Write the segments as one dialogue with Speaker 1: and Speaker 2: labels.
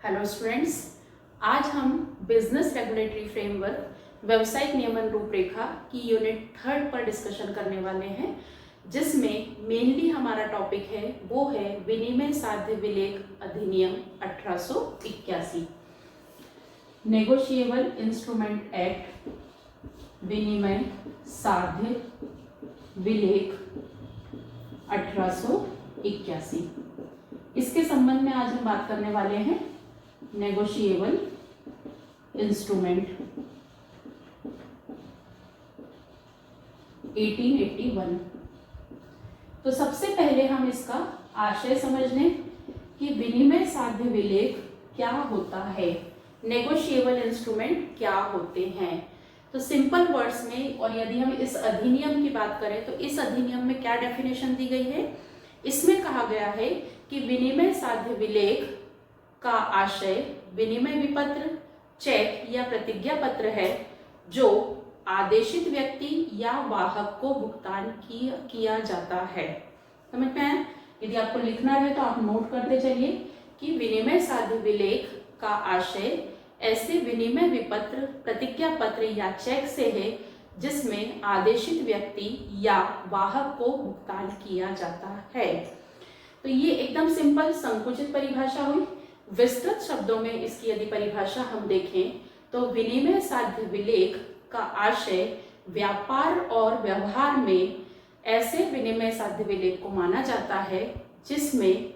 Speaker 1: Hello students, आज हम business regulatory framework व्यवसायिक नियमन रूपरेखा की यूनिट 3 पर डिस्कशन करने वाले हैं, जिसमें मेनली हमारा टॉपिक है वो है विनिमय साध्य विलेख अधिनियम 1881। नेगोशिएबल इंस्ट्रूमेंट एक्ट विनिमय साध्य विलेख 1881। इसके संबंध में आज हम बात करने वाले हैं नेगोशिएबल इंस्ट्रूमेंट 1881। तो सबसे पहले हम इसका आशय समझ लें कि विनिमय साध्य विलेख क्या होता है, नेगोशिएबल इंस्ट्रूमेंट क्या होते हैं। तो सिंपल वर्ड्स में, और यदि हम इस अधिनियम की बात करें तो इस अधिनियम में क्या डेफिनेशन दी गई है, इसमें कहा गया है कि विनिमय साध्य विलेख का आशय विनिमय विपत्र, चेक या प्रतिज्ञा पत्र है जो आदेशित व्यक्ति या वाहक को भुगतान किया जाता है। समझ में आया? यदि आपको लिखना है तो आप नोट करते चलिए कि विनिमय साध्य विलेख का आशय ऐसे विनिमय विपत्र, प्रतिज्ञा पत्र या चेक से है जिसमें आदेशित व्यक्ति या वाहक को भुगतान किया जाता है। तो ये एकदम सिंपल संकुचित परिभाषा हुई। विस्तृत शब्दों में इसकी यदि परिभाषा हम देखें तो विनिमय साध्य विलेख का आशय व्यापार और व्यवहार में ऐसे विनिमय साध्य विलेख को माना जाता है जिसमें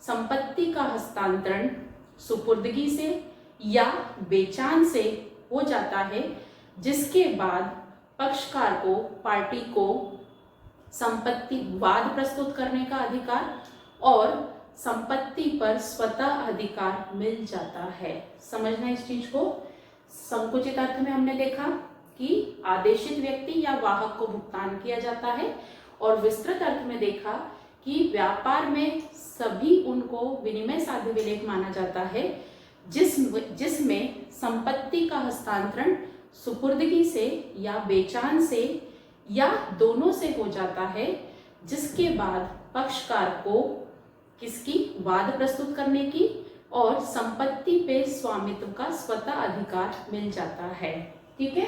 Speaker 1: संपत्ति का हस्तांतरण सुपुर्दगी से या बेचान से हो जाता है, जिसके बाद पक्षकार को, पार्टी को संपत्ति वाद प्रस्तुत करने का अधिकार और संपत्ति पर स्वतः अधिकार मिल जाता है। समझना इस चीज को। संकुचित अर्थ में हमने देखा कि आदेशित व्यक्ति या वाहक को भुगतान किया जाता है, और विस्तृत अर्थ में देखा कि व्यापार में सभी उनको विनिमय साध्य विलेख माना जाता है जिसमें संपत्ति का हस्तांतरण सुपुर्दगी से या बेचान से या दोनों से हो जाता है, जिसके बाद पक्षकार को किसकी वाद प्रस्तुत करने की और संपत्ति पे स्वामित्व का स्वतः अधिकार मिल जाता है। ठीक है,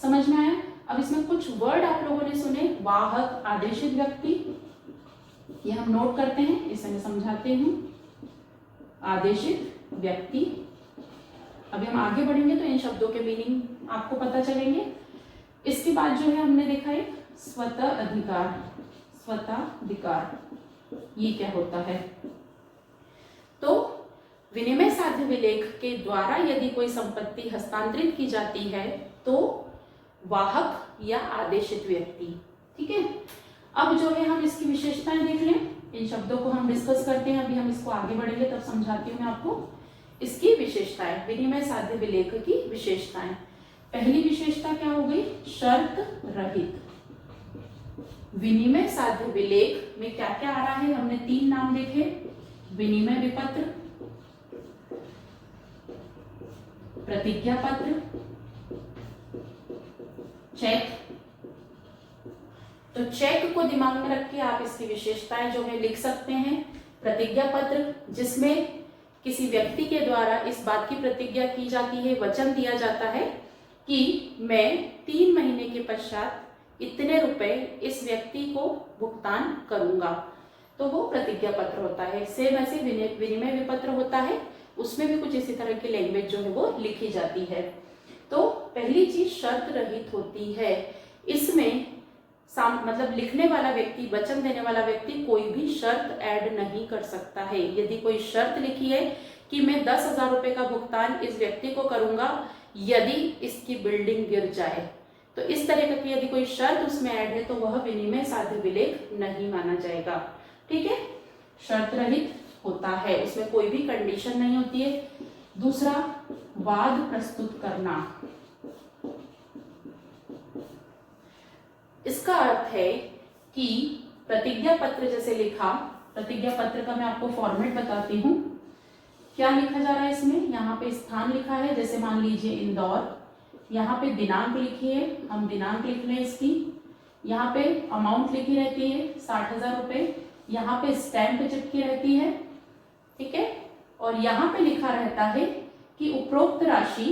Speaker 1: समझ में आया? अब इसमें कुछ वर्ड आप लोगों ने सुने, वाहक, आदेशित व्यक्ति, ये हम नोट करते हैं, इसे मैं समझाते हूँ। आदेशित व्यक्ति, अभी हम आगे बढ़ेंगे तो इन शब्दों के मीनिंग आपको पता चलेंगे। इसके बाद जो है हमने देखा है स्वतः अधिकार। स्वतः अधिकार ये क्या होता है? तो विनिमय साध्य विलेख के द्वारा यदि कोई संपत्ति हस्तांतरित की जाती है तो वाहक या आदेशित व्यक्ति। ठीक है, अब जो है हम इसकी विशेषताएं देख लें। इन शब्दों को हम डिस्कस करते हैं, अभी हम इसको आगे बढ़ेंगे तब समझाती हूँ मैं आपको इसकी विशेषताएं, विनिमय साध्य विलेख की विशेषताएं। पहली विशेषता क्या हो गई? शर्त रहित। विनिमय साध्य विलेख में क्या क्या आ रहा है? हमने 3 नाम देखे, विनिमय विपत्र, प्रतिज्ञा पत्र, चेक। तो चेक को दिमाग में रख के आप इसकी विशेषताएं जो है लिख सकते हैं। प्रतिज्ञा पत्र, जिसमें किसी व्यक्ति के द्वारा इस बात की प्रतिज्ञा की जाती है, वचन दिया जाता है कि मैं 3 महीने के पश्चात इतने रुपए इस व्यक्ति को भुगतान करूंगा, तो वो प्रतिज्ञा पत्र होता है। सेम ऐसे विनिमय विपत्र होता है, उसमें भी कुछ इसी तरह की लैंग्वेज जो है वो लिखी जाती है। तो पहली चीज शर्त रहित होती है। इसमें मतलब लिखने वाला व्यक्ति, वचन देने वाला व्यक्ति कोई भी शर्त ऐड नहीं कर सकता है। यदि कोई शर्त लिखी है कि मैं 10,000 रुपए का भुगतान इस व्यक्ति को करूंगा यदि इसकी बिल्डिंग गिर जाए, तो इस तरह की यदि कोई शर्त उसमें ऐड है तो वह विनिमय साध्य विलेख नहीं माना जाएगा। ठीक है, शर्त रहित होता है, उसमें कोई भी कंडीशन नहीं होती है। दूसरा, वाद प्रस्तुत करना। इसका अर्थ है कि प्रतिज्ञा पत्र जैसे लिखा, प्रतिज्ञा पत्र का मैं आपको फॉर्मेट बताती हूँ। क्या लिखा जा रहा है इसमें? यहाँ पे स्थान लिखा है, जैसे मान लीजिए इंदौर। यहाँ पे दिनांक लिखी है, हम दिनांक लिख लें इसकी। यहाँ पे अमाउंट लिखी रहती है 60,000 रुपये। यहाँ पे स्टैंप चिपकी रहती है। ठीक है, और यहाँ पे लिखा रहता है कि उपरोक्त राशि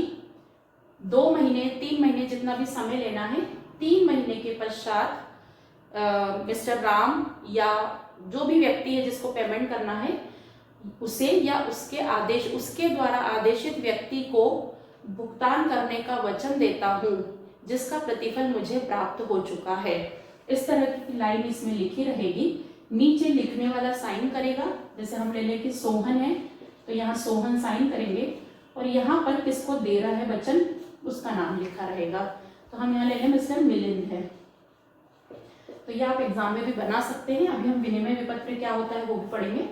Speaker 1: 2 महीने 3 महीने जितना भी समय लेना है, 3 महीने के पश्चात मिस्टर राम या जो भी व्यक्ति है जिसको पेमेंट करना है उसे या उसके द्वारा आदेशित व्यक्ति को भुगतान करने का वचन देता हूँ, जिसका प्रतिफल मुझे प्राप्त हो चुका है। इस तरह की लाइन इसमें लिखी रहेगी। नीचे लिखने वाला साइन करेगा, जैसे हम ले लें कि सोहन है तो यहाँ सोहन साइन करेंगे और यहाँ पर किसको दे रहा है वचन उसका नाम लिखा रहेगा। तो हम यहाँ ले लें मिस्टर मिलिंद है। तो ये आप एग्जाम में भी बना सकते हैं। अभी हम विनिमय विपत्र क्या होता है वो भी पढ़ेंगे।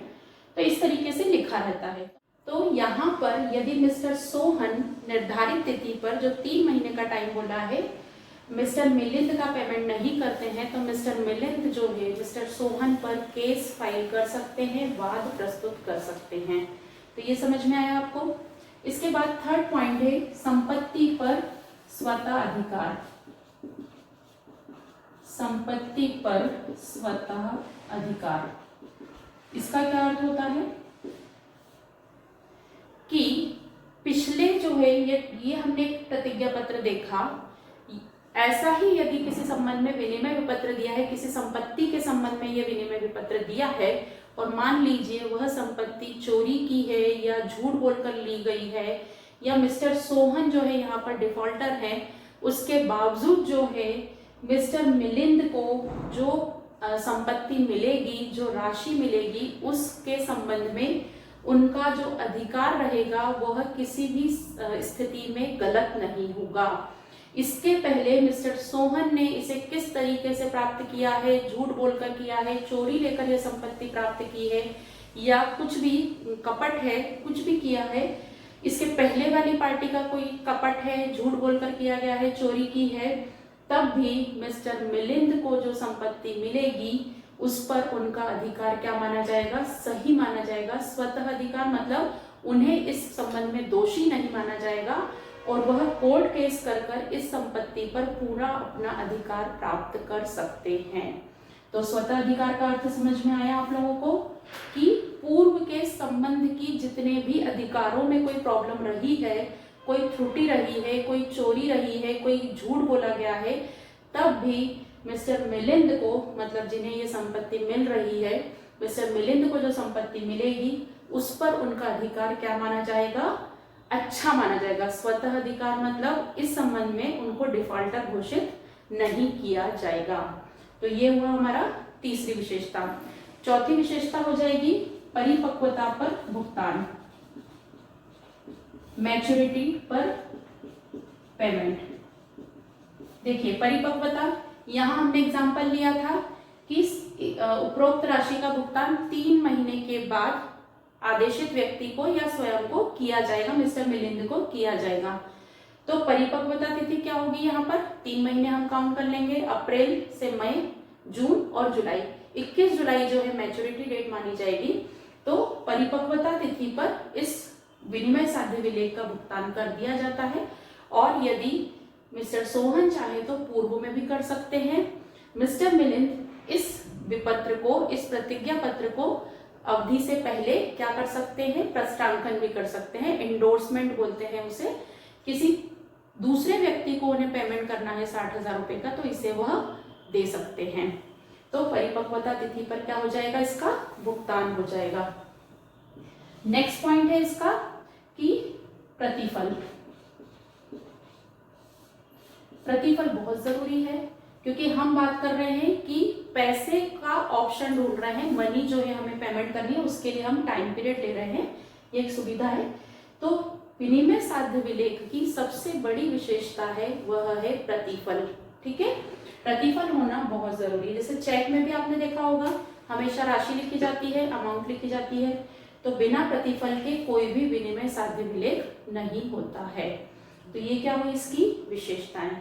Speaker 1: तो इस तरीके से लिखा रहता है। तो यहाँ पर यदि मिस्टर सोहन निर्धारित तिथि पर जो 3 महीने का टाइम बोला है मिस्टर मिलिंद का पेमेंट नहीं करते हैं, तो मिस्टर मिलिंद जो है मिस्टर सोहन पर केस फाइल कर सकते हैं, वाद प्रस्तुत कर सकते हैं। तो ये समझ में आया आपको। इसके बाद थर्ड पॉइंट है संपत्ति पर स्वतः अधिकार। संपत्ति पर स्वतः अधिकार, इसका क्या अर्थ होता है कि पिछले जो है ये हमने प्रतिज्ञा पत्र देखा, ऐसा ही यदि किसी संबंध में विनिमय विपत्र दिया है, किसी संपत्ति के संबंध में ये विनिमय विपत्र दिया है और मान लीजिए वह संपत्ति चोरी की है या झूठ बोलकर ली गई है या मिस्टर सोहन जो है यहाँ पर डिफॉल्टर है, उसके बावजूद जो है मिस्टर मिलिंद को जो संपत्ति मिलेगी, जो राशि मिलेगी, उसके संबंध में उनका जो अधिकार रहेगा वह किसी भी स्थिति में गलत नहीं होगा। इसके पहले मिस्टर सोहन ने इसे किस तरीके से प्राप्त किया है, झूठ बोलकर किया है, चोरी लेकर यह संपत्ति प्राप्त की है या कुछ भी कपट है, कुछ भी किया है, इसके पहले वाली पार्टी का कोई कपट है, झूठ बोलकर किया गया है, चोरी की है, तब भी मिस्टर मिलिंद को जो संपत्ति मिलेगी उस पर उनका अधिकार क्या माना जाएगा, सही माना जाएगा। स्वतः अधिकार मतलब उन्हें इस संबंध में दोषी नहीं माना जाएगा और वह कोर्ट केस कर इस संपत्ति पर पूरा अपना अधिकार प्राप्त कर सकते हैं। तो स्वतः अधिकार का अर्थ समझ में आया आप लोगों को कि पूर्व के संबंध की जितने भी अधिकारों में कोई प्रॉब्लम रही है, कोई त्रुटि रही है, कोई चोरी रही है, कोई झूठ बोला गया है, तब भी मिस्टर मिलिंद को मतलब जिन्हें ये संपत्ति मिल रही है, मिस्टर मिलिंद को जो संपत्ति मिलेगी उस पर उनका अधिकार क्या माना जाएगा, अच्छा माना जाएगा। स्वतः अधिकार मतलब इस संबंध में उनको डिफॉल्टर घोषित नहीं किया जाएगा। तो ये हुआ हमारा तीसरी विशेषता। चौथी विशेषता हो जाएगी परिपक्वता पर भुगतान, मैच्योरिटी पर पेमेंट। देखिए परिपक्वता, यहाँ हमने एग्जाम्पल लिया था कि उपरोक्त राशि का भुगतान 3 महीने के बाद आदेशित व्यक्ति को या स्वयं को किया जाएगा, मिस्टर मिलिंद को किया जाएगा। तो परिपक्वता तिथि क्या होगी, यहाँ पर 3 महीने हम काउंट कर लेंगे, अप्रैल से मई, जून और जुलाई। 21 जुलाई जो है मैच्योरिटी डेट मानी जाएगी। तो परिपक्वता तिथि पर इस विनिमय साध्य विलेख का भुगतान कर दिया जाता है और यदि मिस्टर सोहन चाहे तो पूर्व में भी कर सकते हैं। मिस्टर मिलिंद इस विपत्र को, इस प्रतिज्ञा पत्र को अवधि से पहले क्या कर सकते हैं, प्रस्तांकन भी कर सकते हैं, एंडोर्समेंट बोलते हैं उसे। किसी दूसरे व्यक्ति को उन्हें पेमेंट करना है 60,000 रुपए का, तो इसे वह दे सकते हैं। तो परिपक्वता तिथि पर क्या हो जाएगा, इसका भुगतान हो जाएगा। नेक्स्ट पॉइंट है इसका कि प्रतिफल। प्रतिफल बहुत जरूरी है क्योंकि हम बात कर रहे हैं कि पैसे का ऑप्शन ढूंढ रहे हैं, मनी जो है हमें पेमेंट करनी है, उसके लिए हम टाइम पीरियड ले रहे हैं, ये एक सुविधा है। तो विनिमय साध्य विलेख की सबसे बड़ी विशेषता है वह है प्रतिफल। ठीक है, प्रतिफल होना बहुत जरूरी है। जैसे चेक में भी आपने देखा होगा हमेशा राशि लिखी जाती है, अमाउंट लिखी जाती है, तो बिना प्रतिफल के कोई भी विनिमय साध्य विलेख नहीं होता है। तो ये क्या हुई इसकी विशेषताएं।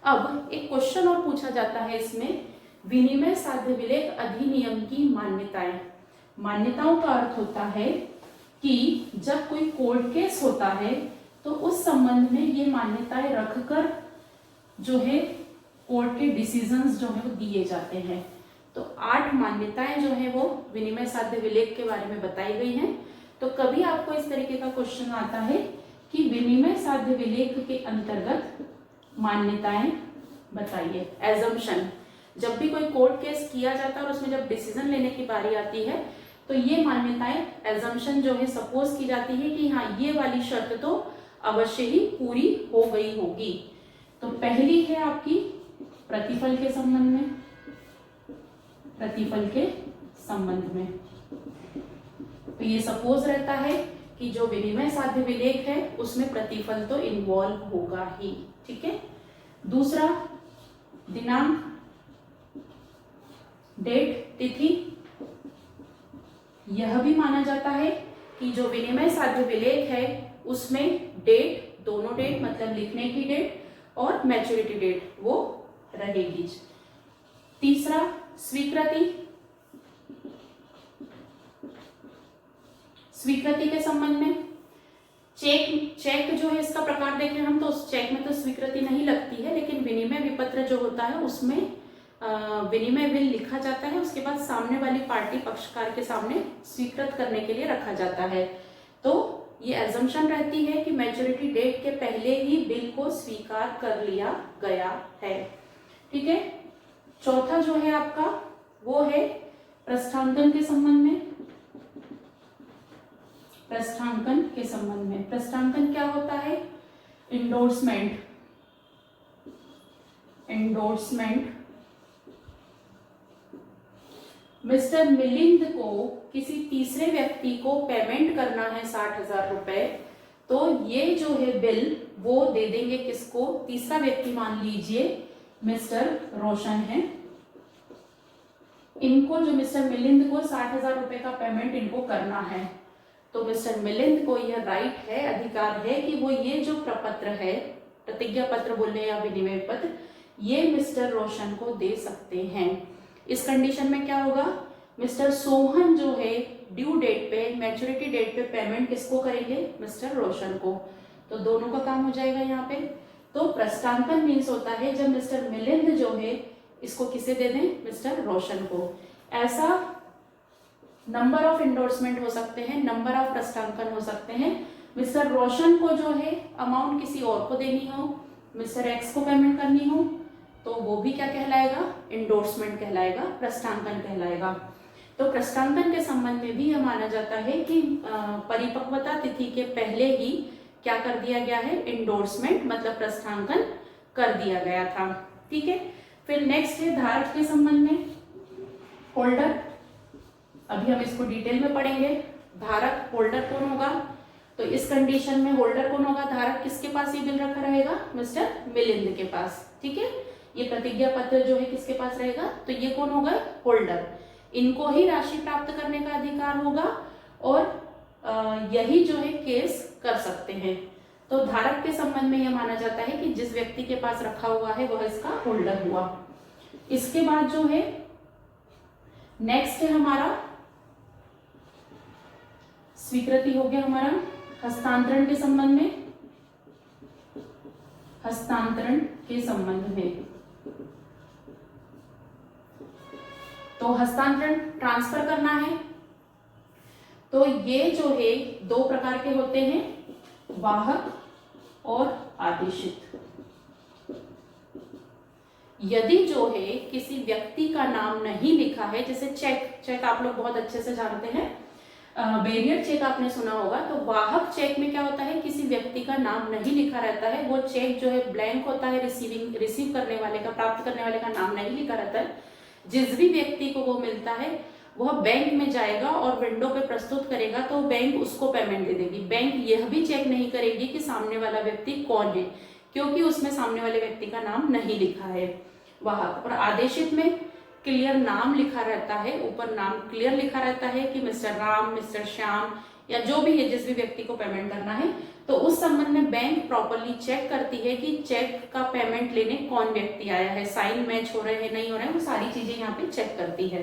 Speaker 1: अब एक क्वेश्चन और पूछा जाता है इसमें, विनिमय साध्य विलेख अधिनियम की मान्यताएं। मान्यताओं का अर्थ होता है कि जब कोई कोर्ट केस होता है तो उस संबंध में ये मान्यताएं रखकर जो है कोर्ट के डिसीजंस जो है वो दिए जाते हैं। तो 8 मान्यताएं जो है वो विनिमय साध्य विलेख के बारे में बताई गई हैं। तो कभी आपको इस तरीके का क्वेश्चन आता है कि विनिमय साध्य विलेख के अंतर्गत मान्यताएं बताइए, एजम्पशन। जब भी कोई कोर्ट केस किया जाता है और उसमें जब डिसीजन लेने की बारी आती है तो ये मान्यताएं, एजम्पशन जो है सपोज की जाती है कि हाँ ये वाली शर्त तो अवश्य ही पूरी हो गई होगी। तो पहली है आपकी प्रतिफल के संबंध में, प्रतिफल के संबंध में तो ये सपोज रहता है कि जो विनिमय साध्य विलेख है उसमें प्रतिफल तो इन्वॉल्व होगा ही, ठीक है। दूसरा, दिनांक, डेट, तिथि, यह भी माना जाता है कि जो विनिमय साध्य विलेख है उसमें डेट, दोनों डेट मतलब लिखने की डेट और मैच्योरिटी डेट वो रहेगी। तीसरा, स्वीकृति, स्वीकृति के संबंध में चेक जो है इसका प्रकार देखें हम तो उस चेक में तो स्वीकृति नहीं लगती है, लेकिन विनिमय विपत्र जो होता है उसमें विनिमय बिल लिखा जाता है, उसके बाद सामने वाली पार्टी पक्षकार के सामने स्वीकृत करने के लिए रखा जाता है। तो ये एजम्पशन रहती है कि मैच्योरिटी डेट के पहले ही बिल को स्वीकार कर लिया गया है, ठीक है। चौथा जो है आपका वो है प्रस्थांकन के संबंध में, प्रस्थांकन के संबंध में। प्रस्थांकन क्या होता है? Endorsement, endorsement. मिस्टर मिलिंद को किसी तीसरे व्यक्ति को पेमेंट करना है 60,000 रुपए, तो ये जो है बिल वो दे देंगे किसको? तीसरा व्यक्ति मान लीजिए मिस्टर रोशन है, इनको जो मिस्टर मिलिंद को 60,000 रुपए का पेमेंट इनको करना है, तो मिस्टर मिलिंद को यह राइट है, अधिकार है कि वो ये जो प्रपत्र है, प्रतिज्ञा पत्र बोले या विनिमय पत्र, ये मिस्टर रोशन को दे सकते हैं। इस कंडीशन में क्या होगा? मिस्टर सोहन जो है ड्यू डेट पे, मैच्योरिटी डेट पे पेमेंट किसको करेंगे? मिस्टर रोशन को। तो दोनों का काम हो जाएगा यहाँ पे। तो प्रस्थांकन मीन्स होता है जब मिस्टर मिलिंद जो है इसको किसे दे दें? मिस्टर रोशन को। ऐसा नंबर ऑफ इंडोर्समेंट हो सकते हैं, नंबर ऑफ प्रस्थांकन हो सकते हैं। मिस्टर रोशन को जो है अमाउंट किसी और को देनी हो, मिस्टर एक्स को पेमेंट करनी हो, तो वो भी क्या कहलाएगा? इंडोर्समेंट कहलाएगा, प्रस्थांकन कहलाएगा। तो प्रस्थांकन के संबंध में भी यह माना जाता है कि परिपक्वता तिथि के पहले ही क्या कर दिया गया है? इंडोर्समेंट मतलब प्रस्थांकन कर दिया गया था, ठीक है। फिर नेक्स्ट है धारक के संबंध में, होल्डर। अभी हम इसको डिटेल में पढ़ेंगे। धारक, होल्डर कौन होगा? तो इस कंडीशन में होल्डर कौन होगा? धारक किसके पास ये बिल रखा रहेगा? मिस्टर मिलिंद के पास, ठीक है। ये प्रतिज्ञा पत्र जो है किसके पास रहेगा? तो ये कौन होगा? होल्डर। इनको ही राशि प्राप्त करने का अधिकार होगा और यही जो है केस कर सकते हैं। तो धारक के संबंध में यह माना जाता है कि जिस व्यक्ति के पास रखा हुआ है वह इसका होल्डर हुआ। इसके बाद जो है नेक्स्ट है हमारा स्वीकृति हो गया हमारा। हस्तांतरण के संबंध में, हस्तांतरण के संबंध में तो हस्तांतरण ट्रांसफर करना है, तो ये जो है दो प्रकार के होते हैं, वाहक और आदेशित। यदि जो है किसी व्यक्ति का नाम नहीं लिखा है, जैसे चेक आप लोग बहुत अच्छे से जानते हैं, बैरियर चेक आपने सुना होगा, तो वाहक चेक में क्या होता है? किसी व्यक्ति का नाम नहीं लिखा रहता है, वो चेक जो है ब्लैंक होता है, रिसीव करने वाले का, प्राप्त करने वाले का नाम नहीं लिखा रहता है। जिस भी व्यक्ति को वो मिलता है वह बैंक में जाएगा और विंडो पे प्रस्तुत करेगा, तो बैंक उसको पेमेंट दे देगी। बैंक यह भी चेक नहीं करेगी कि सामने वाला व्यक्ति कौन है, क्योंकि उसमें सामने वाले व्यक्ति का नाम नहीं लिखा है। वाहक और आदेशित में क्लियर नाम लिखा रहता है, ऊपर नाम क्लियर लिखा रहता है कि मिस्टर राम, मिस्टर श्याम या जो भी है, जिस भी व्यक्ति को पेमेंट करना है, तो उस संबंध में बैंक प्रॉपरली चेक करती है कि चेक का पेमेंट लेने कौन व्यक्ति आया है, साइन मैच हो रहे हैं नहीं हो रहे हैं, वो सारी चीजें यहाँ पे चेक करती है।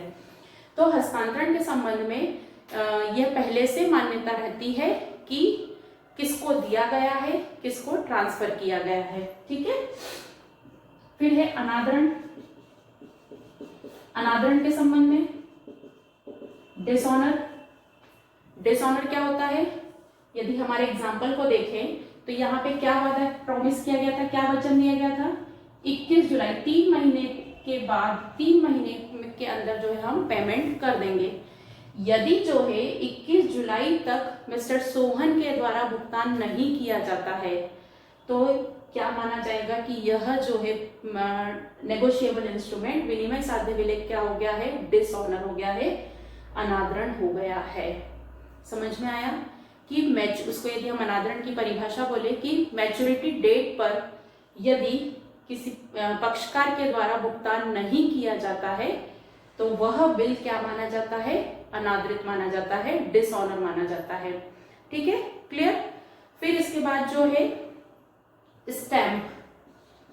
Speaker 1: तो हस्तांतरण के संबंध में यह पहले से मान्यता रहती है कि किसको दिया गया है, किसको ट्रांसफर किया गया है, ठीक है। फिर है अनादरण। अनादरण के संबंध में डिसऑनर, डिसऑनर क्या होता है? यदि हमारे एग्जाम्पल को देखें तो यहाँ पे क्या वादा प्रॉमिस किया गया था, क्या वचन दिया गया था? 21 जुलाई, 3 महीने के बाद, 3 महीने के अंदर जो है हम पेमेंट कर देंगे। यदि जो है 21 जुलाई तक मिस्टर सोहन के द्वारा भुगतान नहीं किया जाता है तो क्या माना जाएगा कि यह जो है नेगोशिएबल इंस्ट्रूमेंट, विनिमय साध्य विलेख क्या हो गया है? डिसऑनर हो गया है, अनादरण हो गया है। समझ में आया कि उसको यदि हम अनादरण की परिभाषा बोले कि मैच्योरिटी डेट पर यदि किसी पक्षकार के द्वारा भुगतान नहीं किया जाता है तो वह बिल क्या माना जाता है? अनादरित माना जाता है, डिसऑनर माना जाता है। ठीक है, क्लियर? फिर इसके बाद जो है स्टैंप,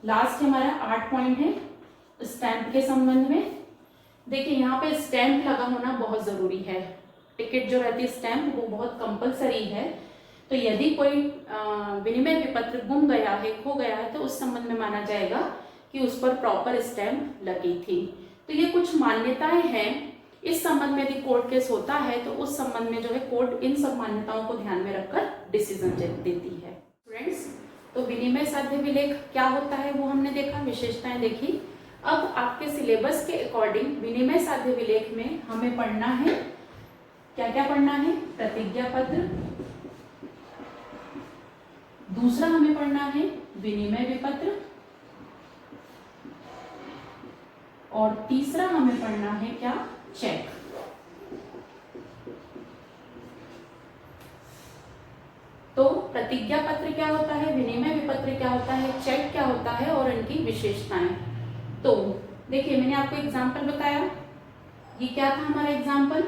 Speaker 1: लास्ट हमारा 8 पॉइंट है स्टैंप के संबंध में। देखिए यहाँ पे स्टैंप लगा होना बहुत जरूरी है। टिकट जो रहती है स्टैंप वो बहुत कंपलसरी है। तो यदि कोई विनिमय विपत्र गुम गया है, खो गया है तो उस संबंध में माना जाएगा कि उस पर प्रॉपर स्टैंप लगी थी। तो ये कुछ मान्यताएं हैं। इस संबंध में यदि कोर्ट केस होता है तो उस संबंध में जो है कोर्ट इन सब मान्यताओं को ध्यान में रखकर डिसीजन देती है। स्टूडेंट्स, तो विनिमय साध्य विलेख क्या होता है वो हमने देखा, विशेषताएं देखी। अब आपके सिलेबस के अकॉर्डिंग विनिमय साध्य विलेख में हमें पढ़ना है, क्या क्या पढ़ना है? प्रतिज्ञा पत्र, दूसरा हमें पढ़ना है विनिमय विपत्र, और तीसरा हमें पढ़ना है क्या? चेक। तो प्रतिज्ञा पत्र क्या होता है, विनिमय विपत्र क्या होता है, चेक क्या होता है और इनकी विशेषताएं। तो देखिए मैंने आपको एग्जाम्पल बताया, ये क्या था हमारा एग्जाम्पल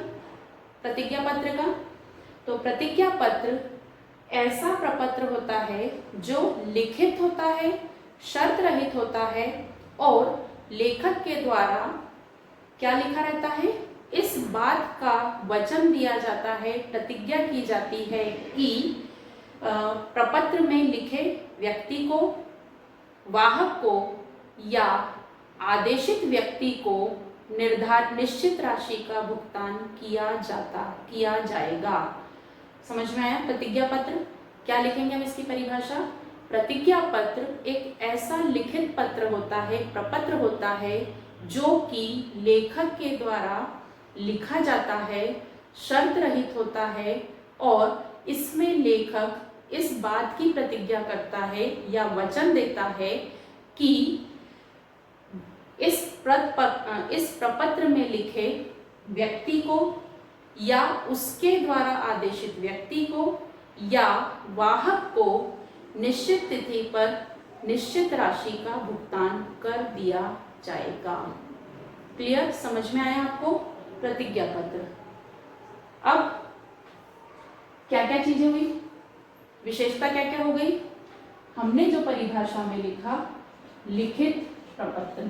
Speaker 1: प्रतिज्ञा पत्र का। तो प्रतिज्ञा पत्र ऐसा प्रपत्र होता है जो लिखित होता है, शर्त रहित होता है और लेखक के द्वारा क्या लिखा रहता है? इस बात का वचन दिया जाता है, प्रतिज्ञा की जाती है कि प्रपत्र में लिखे व्यक्ति को, वाहक को या आदेशित व्यक्ति को निश्चित राशि का भुगतान किया जाएगा। समझ में आया? प्रतिज्ञा पत्र क्या लिखेंगे हम इसकी परिभाषा? प्रतिज्ञा पत्र एक ऐसा लिखित पत्र होता है, प्रपत्र होता है जो कि लेखक के द्वारा लिखा जाता है, शर्त रहित होता है और इसमें लेखक इस बात की प्रतिज्ञा करता है या वचन देता है कि इस प्रपत्र में लिखे व्यक्ति को या उसके द्वारा आदेशित व्यक्ति को या वाहक को निश्चित तिथि पर निश्चित राशि का भुगतान कर दिया जाएगा। क्लियर? समझ में आया आपको? प्रतिज्ञा पत्र। अब क्या क्या चीजें हुई, विशेषता क्या क्या हो गई? हमने जो परिभाषा में लिखा लिखित प्रपत्र,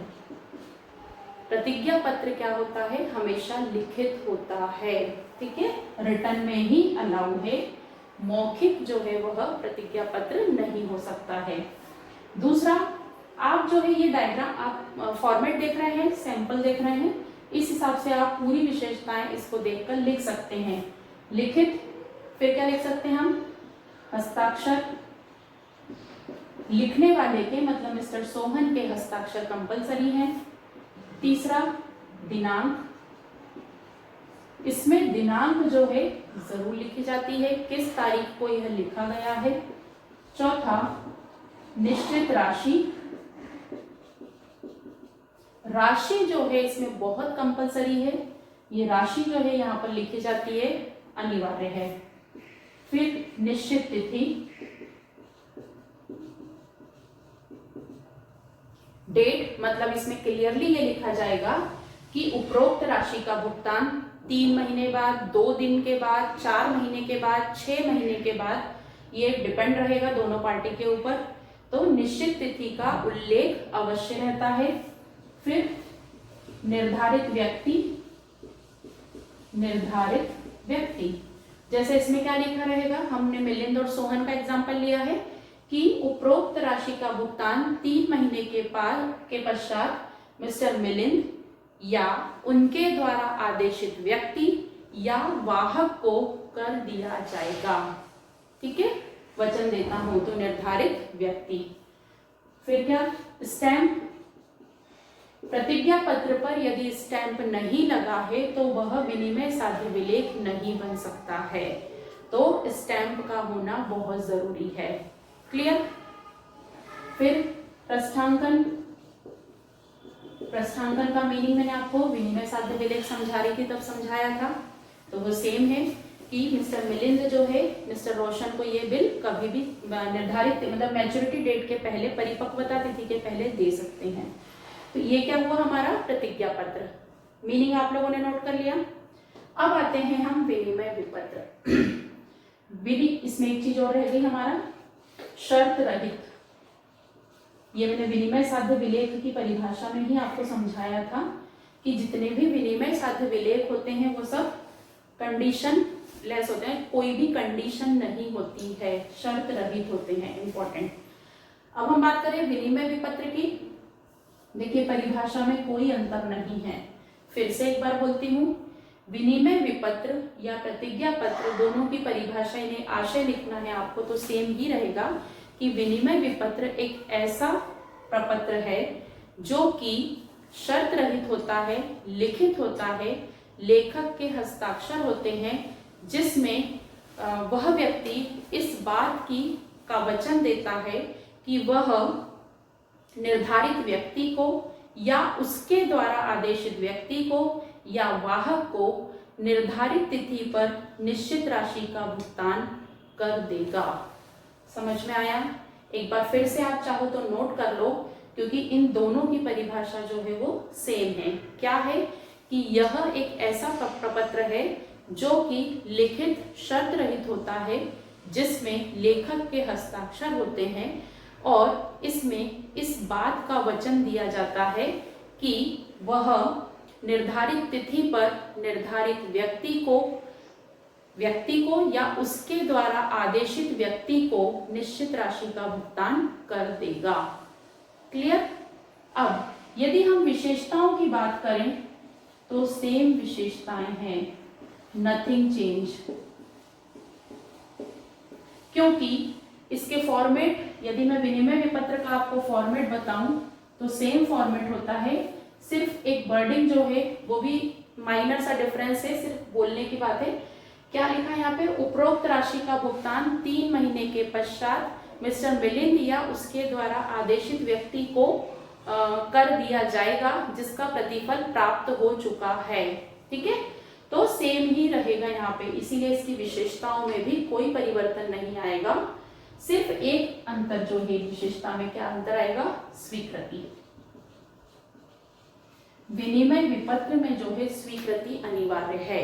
Speaker 1: प्रतिज्ञा पत्र क्या होता है? हमेशा लिखित होता है। ठीक है, रिटर्न में ही अलाउ है, मौखिक जो है वह प्रतिज्ञा पत्र नहीं हो सकता है। दूसरा, आप जो है ये डायग्राम आप फॉर्मेट देख रहे हैं, सैंपल देख रहे हैं, इस हिसाब से आप पूरी विशेषताएं इसको देखकर लिख सकते हैं। लिखित, फिर क्या लिख सकते हैं हम? हस्ताक्षर, लिखने वाले के मतलब मिस्टर सोहन के हस्ताक्षर कंपलसरी है। तीसरा, दिनांक, इसमें दिनांक जो है जरूर लिखी जाती है, किस तारीख को यह लिखा गया है। चौथा, निश्चित राशि, राशि जो है इसमें बहुत कंपलसरी है, ये राशि जो है यहाँ पर लिखी जाती है, अनिवार्य है। फिर निश्चित तिथि, डेट, मतलब इसमें क्लियरली ये लिखा जाएगा कि उपरोक्त राशि का भुगतान 3 महीने बाद, 2 दिन के बाद, 4 महीने के बाद, 6 महीने के बाद, ये डिपेंड रहेगा दोनों पार्टी के ऊपर। तो निश्चित तिथि का उल्लेख अवश्य रहता है। फिर निर्धारित व्यक्ति, जैसे इसमें क्या लिखा रहेगा? हमने मिलिंद और सोहन का एग्जाम्पल लिया है कि उपरोक्त राशि का भुगतान 3 महीने के पश्चात मिस्टर मिलिंद या उनके द्वारा आदेशित व्यक्ति या वाहक को कर दिया जाएगा। ठीक है, वचन देता हूं तो निर्धारित व्यक्ति। फिर क्या, स्टैंप, प्रतिज्ञा पत्र पर यदि स्टैंप नहीं लगा है तो वह विनिमय साध्य विलेख नहीं बन सकता है। तो स्टैंप का होना बहुत जरूरी है। क्लियर। फिर प्रस्थांकन, प्रस्थांकन का मीनिंग मैंने आपको विनिमय साध्य विलेख समझा रही थी तब समझाया था। तो वो सेम है कि मिस्टर मिलिंद जो है मिस्टर रोशन को ये बिल कभी भी निर्धारित मतलब मैच्योरिटी डेट के पहले, परिपक्वता तिथि के पहले दे सकते हैं। तो ये क्या हुआ हमारा प्रतिज्ञा पत्र। मीनिंग आप लोगों ने नोट कर लिया। अब आते हैं हम विनिमय विपत्र। इसमें एक चीज और रह गई हमारा, शर्त रहित। ये मैंने विनिमय साध्य विलेख की परिभाषा में ही आपको समझाया था कि जितने भी विनिमय साध्य विलेख होते हैं वो सब कंडीशन लेस होते हैं, कोई भी कंडीशन नहीं होती है, शर्त रहित होते हैं। इंपॉर्टेंट। अब हम बात करें विनिमय विपत्र की। देखिए परिभाषा में कोई अंतर नहीं है। फिर से एक बार बोलती हूँ, विनिमय विपत्र या प्रतिज्ञा पत्र दोनों की परिभाषा, इन्हें आशय लिखना है आपको तो सेम ही रहेगा कि विनिमय विपत्र एक ऐसा प्रपत्र है जो कि शर्त रहित होता है, लिखित होता है, लेखक के हस्ताक्षर होते हैं, जिसमें वह व्यक्ति इस बात का वचन देता है कि वह निर्धारित व्यक्ति को या उसके द्वारा आदेशित व्यक्ति को या वाहक को निर्धारित तिथि पर निश्चित राशि का भुगतान कर देगा। समझ में आया? एक बार फिर से आप चाहो तो नोट कर लो, क्योंकि इन दोनों की परिभाषा जो है वो सेम है। क्या है कि यह एक ऐसा प्रपत्र है जो कि लिखित शर्त रहित होता है, जिसमें लेखक के हस्ताक्षर होते हैं और इसमें इस बात का वचन दिया जाता है कि वह निर्धारित तिथि पर निर्धारित व्यक्ति को या उसके द्वारा आदेशित व्यक्ति को निश्चित राशि का भुगतान कर देगा। क्लियर? अब यदि हम विशेषताओं की बात करें तो सेम विशेषताएं हैं, नथिंग चेंज। क्योंकि इसके फॉर्मेट, यदि मैं विनिमय विपत्र का आपको फॉर्मेट बताऊं तो सेम फॉर्मेट होता है, सिर्फ एक वर्डिंग जो है वो भी माइनर सा डिफरेंस है, सिर्फ बोलने की बात है। क्या लिखा है यहाँ पे? उपरोक्त राशि का भुगतान 3 महीने के पश्चात मिस्टर मिलिंद या उसके द्वारा आदेशित व्यक्ति को कर दिया जाएगा जिसका प्रतिफल प्राप्त हो चुका है। ठीक है, तो सेम ही रहेगा यहाँ पे, इसीलिए इसकी विशेषताओं में भी कोई परिवर्तन नहीं आएगा। सिर्फ एक अंतर जो है विशेषता में, क्या अंतर आएगा? स्वीकृति। विनिमय विपत्र में जो है स्वीकृति अनिवार्य है।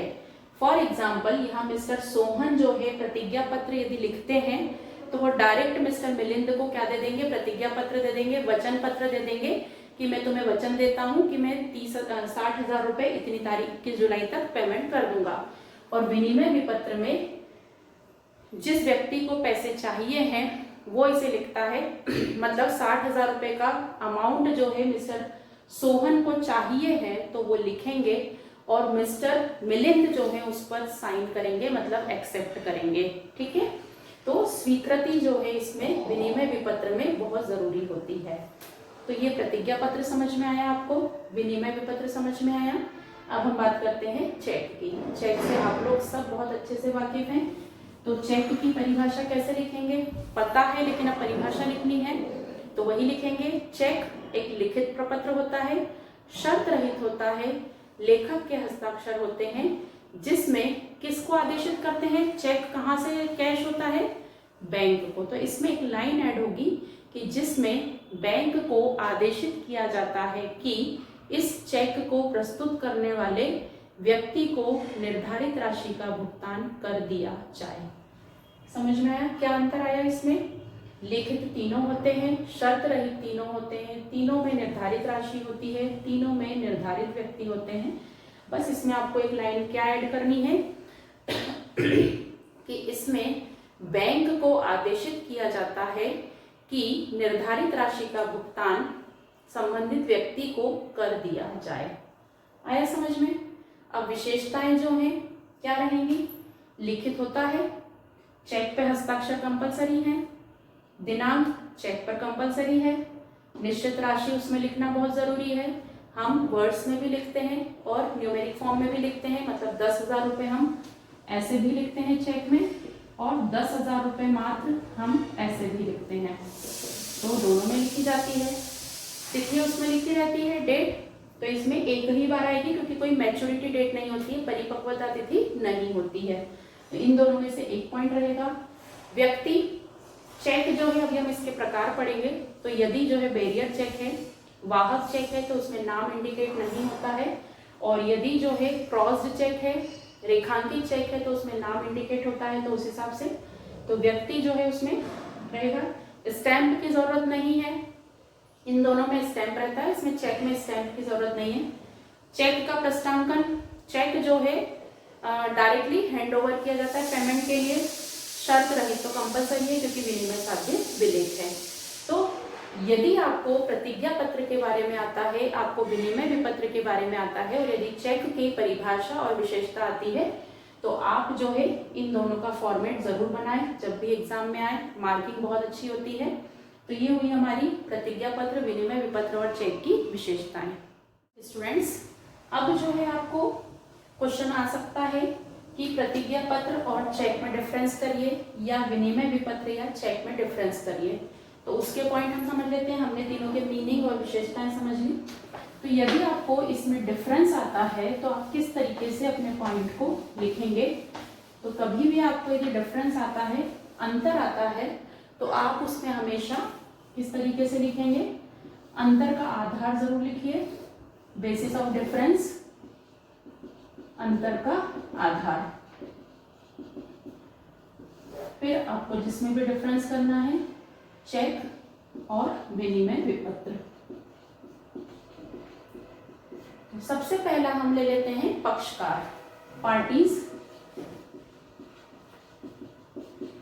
Speaker 1: फॉर एग्जाम्पल यहाँ मिस्टर सोहन जो है प्रतिज्ञा पत्र यदि लिखते हैं तो वो डायरेक्ट मिस्टर मिलिंद को क्या दे देंगे? प्रतिज्ञा पत्र दे देंगे, वचन पत्र दे देंगे कि मैं तुम्हें वचन देता हूं कि मैं 60,000 रुपए इतनी तारीख 21 जुलाई तक पेमेंट कर दूंगा। और विनिमय विपत्र में जिस व्यक्ति को पैसे चाहिए हैं वो इसे लिखता है, मतलब 60,000 रुपए का अमाउंट जो है मिस्टर सोहन को चाहिए है तो वो लिखेंगे और मिस्टर मिलिंद जो है उस पर साइन करेंगे, मतलब एक्सेप्ट करेंगे। ठीक है, तो स्वीकृति जो है इसमें विनिमय विपत्र में बहुत जरूरी होती है। तो ये प्रतिज्ञा पत्र समझ में आया आपको, विनिमय विपत्र समझ में आया। अब हम बात करते हैं चेक की। चेक से आप लोग सब बहुत अच्छे से वाकिफ हैं। तो चेक की परिभाषा कैसे लिखेंगे पता है, लेकिन अब परिभाषा लिखनी है तो वही लिखेंगे। चेक एक लिखित प्रपत्र होता है, शर्त रहित होता है, लेखक के हस्ताक्षर होते हैं, जिसमें किसको आदेशित करते हैं? चेक कहाँ से कैश होता है? बैंक को। तो इसमें एक लाइन ऐड होगी कि जिसमें बैंक को आदेशित किया जाता है कि इस चेक को प्रस्तुत करने वाले व्यक्ति को निर्धारित राशि का भुगतान कर दिया जाए। समझ में आया? क्या अंतर आया इसमें? लिखित तीनों होते हैं, शर्त रहित तीनों होते हैं, तीनों में निर्धारित राशि होती है, तीनों में निर्धारित व्यक्ति होते हैं। बस इसमें आपको एक लाइन क्या ऐड करनी है कि इसमें बैंक को आदेशित किया जाता है कि निर्धारित राशि का भुगतान संबंधित व्यक्ति को कर दिया जाए। आया समझ में? अब विशेषताएं जो हैं क्या रहेंगी? लिखित होता है, चेक पे हस्ताक्षर कंपलसरी है, दिनांक चेक पर कंपलसरी है, निश्चित राशि उसमें लिखना बहुत ज़रूरी है, हम वर्ड्स में भी लिखते हैं और न्यूमेरिक फॉर्म में भी लिखते हैं, मतलब 10,000 रुपये हम ऐसे भी लिखते हैं चेक में और 10,000 रुपये मात्र हम ऐसे भी लिखते हैं। तो दोनों में लिखी जाती है। तिथि उसमें लिखी रहती है, डेट तो इसमें एक ही बार आएगी क्योंकि कोई मैच्योरिटी डेट नहीं होती है, परिपक्वता तिथि नहीं होती है। तो इन दोनों में से एक पॉइंट रहेगा। व्यक्ति, चेक जो है अभी हम इसके प्रकार पढ़ेंगे। तो यदि जो है बैरियर चेक है, वाहक चेक है, तो उसमें नाम इंडिकेट नहीं होता है, और यदि जो है क्रॉस्ड चेक है, रेखांकित चेक है, तो उसमें नाम इंडिकेट होता है। तो उस हिसाब से तो व्यक्ति जो है उसमें रहेगा। स्टैम्प की जरूरत नहीं है, इन दोनों में स्टैम्प रहता है, इसमें चेक में स्टैम्प की जरूरत नहीं है। चेक का प्रस्तांकन, चेक जो है डायरेक्टली हैंड ओवर किया जाता है पेमेंट के लिए, शर्त रहित तो कंपलसरी है क्योंकि विनिमय साध्य विलेख है। तो यदि आपको प्रतिज्ञा पत्र के बारे में आता है, आपको विनिमय विपत्र के बारे में आता है, और यदि चेक की परिभाषा और विशेषता आती है, तो आप जो है इन दोनों का फॉर्मेट जरूर बनाएं जब भी एग्जाम में आए, मार्किंग बहुत अच्छी होती है। तो ये हुई हमारी प्रतिज्ञा पत्र, विनिमय विपत्र और चेक की विशेषताएं। स्टूडेंट्स, अब जो है आपको क्वेश्चन आ सकता है कि प्रतिज्ञा पत्र और चेक में डिफरेंस करिए, या विनिमय विपत्र या चेक में डिफरेंस करिए। तो उसके पॉइंट हम समझ लेते हैं। हमने तीनों के मीनिंग और विशेषताएं समझ ली। तो यदि आपको इसमें डिफरेंस आता है तो आप किस तरीके से अपने पॉइंट को लिखेंगे? तो कभी भी आपको यदि डिफरेंस आता है, अंतर आता है, तो आप उसमें हमेशा किस तरीके से लिखेंगे? अंतर का आधार जरूर लिखिए, बेसिस ऑफ डिफरेंस, अंतर का आधार। फिर आपको जिसमें भी डिफरेंस करना है, चेक और विनिमय विपत्र। सबसे पहला हम ले लेते हैं पक्षकार, पार्टीज।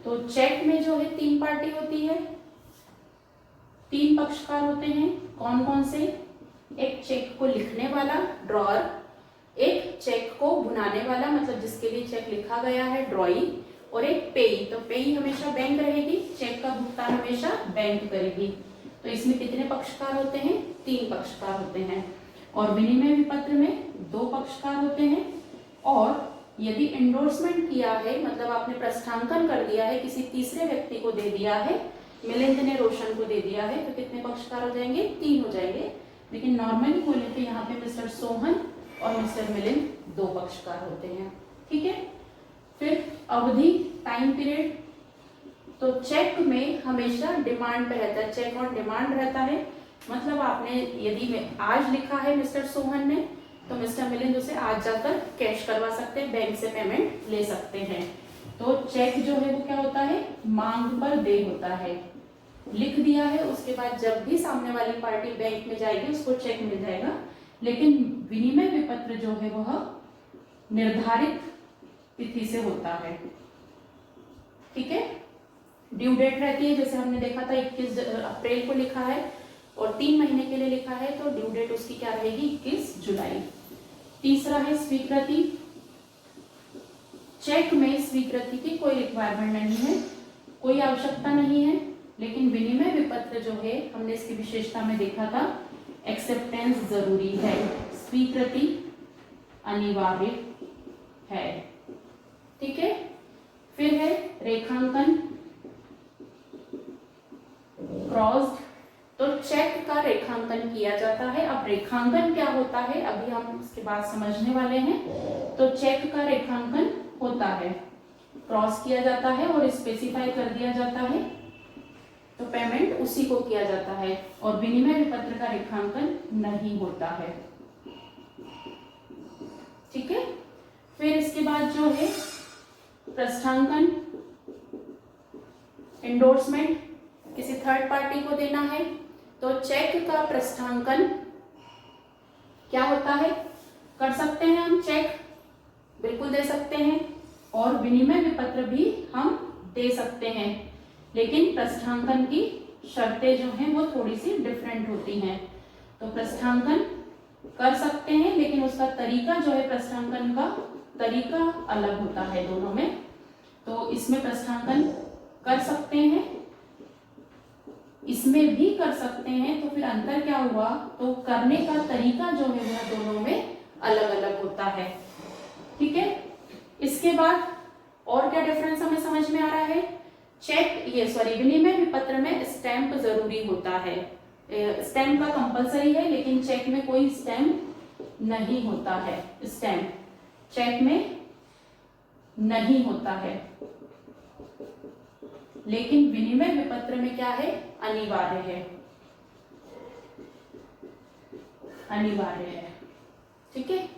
Speaker 1: तो चेक में जो है 3 पार्टी होती है, 3 पक्षकार होते हैं। कौन कौन से? एक चेक को लिखने वाला, ड्रॉअर, एक चेक को भुनाने वाला, मतलब जिसके लिए चेक लिखा गया है, ड्रॉई, और एक पेई। तो पेई हमेशा बैंक रहेगी, चेक का भुगतान हमेशा बैंक करेगी। तो इसमें कितने पक्षकार होते हैं? 3 पक्षकार होते हैं। और विनिमय विपत्र में 2 पक्षकार होते हैं। और यदि एंडोर्समेंट किया है, मतलब आपने प्रस्थांकन कर दिया है, किसी तीसरे व्यक्ति को दे दिया है, मिलिंद ने रोशन को दे दिया है, तो कितने पक्षकार हो जाएंगे? 3 हो जाएंगे। लेकिन नॉर्मली बोले तो यहाँ पे मिस्टर सोहन और मिस्टर मिलिंद 2 पक्षकार होते हैं। ठीक है। फिर अवधि, टाइम पीरियड। तो चेक में हमेशा डिमांड पे रहता है, चेक ऑन डिमांड रहता है। मतलब आपने यदि आज लिखा है मिस्टर सोहन ने, तो मिस्टर मिलिंद उसे आज जाकर कैश करवा सकते हैं, बैंक से पेमेंट ले सकते हैं। तो चेक जो है वो क्या होता है? मांग पर देय होता है। लिख दिया है, उसके बाद जब भी सामने वाली पार्टी बैंक में जाएगी उसको चेक मिल जाएगा। लेकिन विनिमय विपत्र जो है वह निर्धारित तिथि से होता है। ठीक है। ड्यू डेट रहती है, जैसे हमने देखा था 21 अप्रैल को लिखा है और 3 महीने के लिए लिखा है, तो ड्यू डेट उसकी क्या रहेगी? 21 जुलाई। तीसरा है स्वीकृति। चेक में स्वीकृति की कोई रिक्वायरमेंट नहीं है, कोई आवश्यकता नहीं है। लेकिन विनिमय विपत्र जो है, हमने इसकी विशेषता में देखा था, एक्सेप्टेंस जरूरी है, स्वीकृति अनिवार्य है। ठीक है। फिर है रेखांकन, क्रॉस्ड। तो चेक का रेखांकन किया जाता है। अब रेखांकन क्या होता है, अभी हम इसके बाद समझने वाले हैं। तो चेक का रेखांकन होता है, क्रॉस किया जाता है और स्पेसिफाई कर दिया जाता है, तो पेमेंट उसी को किया जाता है। और विनिमय विपत्र का रेखांकन नहीं होता है। ठीक है। फिर इसके बाद जो है प्रस्थांकन, एंडोर्समेंट, किसी थर्ड पार्टी को देना है। तो चेक का प्रस्थांकन क्या होता है? कर सकते हैं हम चेक, बिल्कुल दे सकते हैं, और विनिमय विपत्र भी हम दे सकते हैं। लेकिन प्रस्थांकन की शर्तें जो हैं वो थोड़ी सी डिफरेंट होती हैं। तो प्रस्थांकन कर सकते हैं, लेकिन उसका तरीका जो है प्रस्थांकन का तरीका अलग होता है दोनों में, तो इसमें प्रस्थांकन कर सकते हैं, इसमें भी कर सकते हैं, तो फिर अंतर क्या हुआ, तो करने का तरीका जो है वह दोनों में अलग अलग होता है। ठीक है, इसके बाद और क्या डिफरेंस हमें समझ में आ रहा है, विनिमय विपत्र में स्टैंप जरूरी होता है, स्टैंप का कंपलसरी है, लेकिन चेक में कोई स्टैंप नहीं होता है, स्टैंप चेक में नहीं होता है, लेकिन विनिमय विपत्र में क्या है, अनिवार्य है, अनिवार्य है। ठीक है,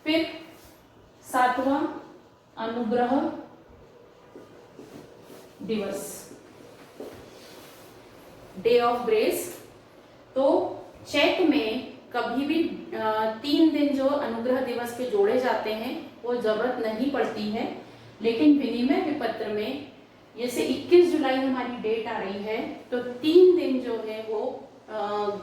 Speaker 1: फिर 7वां अनुग्रह दिवस, डे ऑफ ग्रेस। तो चेक में कभी भी 3 दिन जो अनुग्रह दिवस के जोड़े जाते हैं वो जरूरत नहीं पड़ती है, लेकिन विनिमय विपत्र में जैसे 21 जुलाई हमारी डेट आ रही है, तो 3 दिन जो है वो